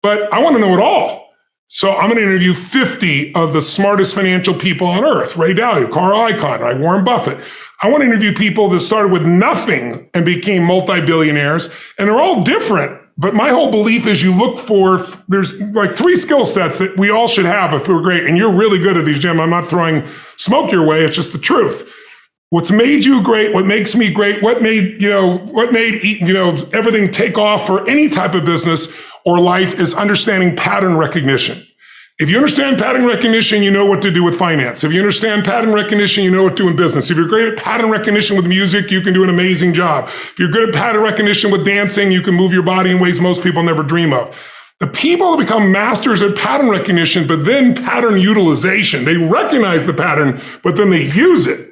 but I want to know it all. So I'm going to interview 50 of the smartest financial people on earth. Ray Dalio, Carl Icahn, right? Warren Buffett. I want to interview people that started with nothing and became multi-billionaires. And they're all different. But my whole belief is you look for, there's like 3 skill sets that we all should have if we're great. And you're really good at these, Jim. I'm not throwing smoke your way. It's just the truth. What's made you great, what makes me great, what made everything take off for any type of business or life is understanding pattern recognition. If you understand pattern recognition, you know what to do with finance. If you understand pattern recognition, you know what to do in business. If you're great at pattern recognition with music, you can do an amazing job. If you're good at pattern recognition with dancing, you can move your body in ways most people never dream of. The people that become masters at pattern recognition, but then pattern utilization, they recognize the pattern, but then they use it.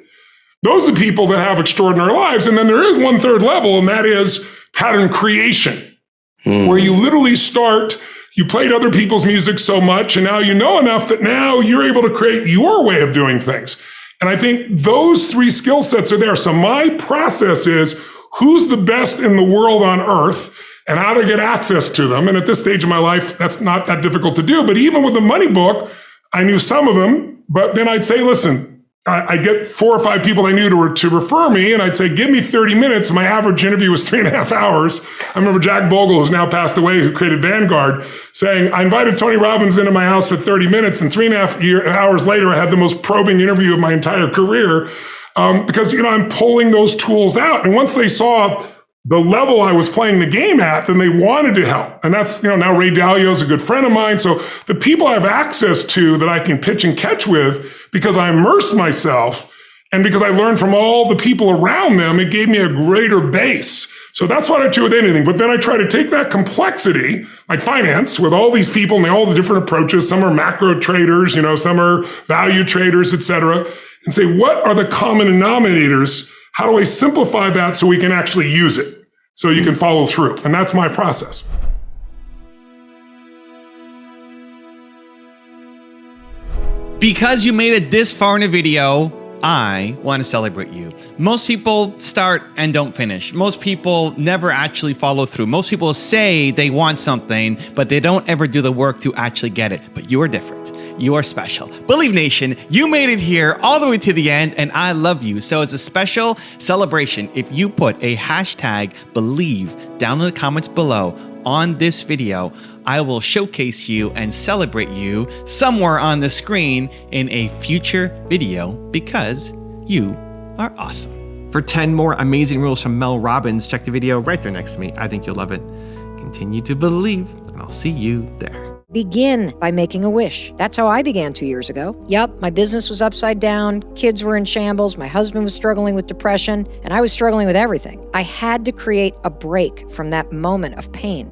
Those are the people that have extraordinary lives. And then there is 1/3 level, and that is pattern creation, where you literally start, you played other people's music so much, and now you know enough that now you're able to create your way of doing things. And I think those 3 skill sets are there. So my process is who's the best in the world on earth and how to get access to them. And at this stage of my life, that's not that difficult to do. But even with the money book, I knew some of them, but then I'd say, listen, I get 4 or 5 people I knew to refer me, and I'd say, give me 30 minutes. My average interview was 3.5 hours. I remember Jack Bogle, who's now passed away, who created Vanguard, saying, I invited Tony Robbins into my house for 30 minutes, and 3.5 hours later, I had the most probing interview of my entire career because, I'm pulling those tools out. And once they saw the level I was playing the game at, then they wanted to help. And that's, now Ray Dalio is a good friend of mine. So the people I have access to that I can pitch and catch with, because I immerse myself and because I learned from all the people around them, it gave me a greater base. So that's what I do with anything. But then I try to take that complexity, like finance, with all these people and all the different approaches. Some are macro traders, some are value traders, et cetera, and say, what are the common denominators? How do I simplify that so we can actually use it, so you can follow through? And that's my process. Because you made it this far in a video, I want to celebrate you. Most people start and don't finish. Most people never actually follow through. Most people say they want something, but they don't ever do the work to actually get it. But you are different. You are special. Believe Nation, you made it here all the way to the end, and I love you. So as a special celebration, if you put a hashtag Believe down in the comments below on this video, I will showcase you and celebrate you somewhere on the screen in a future video because you are awesome. For 10 more amazing rules from Mel Robbins, check the video right there next to me. I think you'll love it. Continue to believe, and I'll see you there. Begin by making a wish. That's how I began 2 years ago. Yep, my business was upside down, kids were in shambles, my husband was struggling with depression, and I was struggling with everything. I had to create a break from that moment of pain.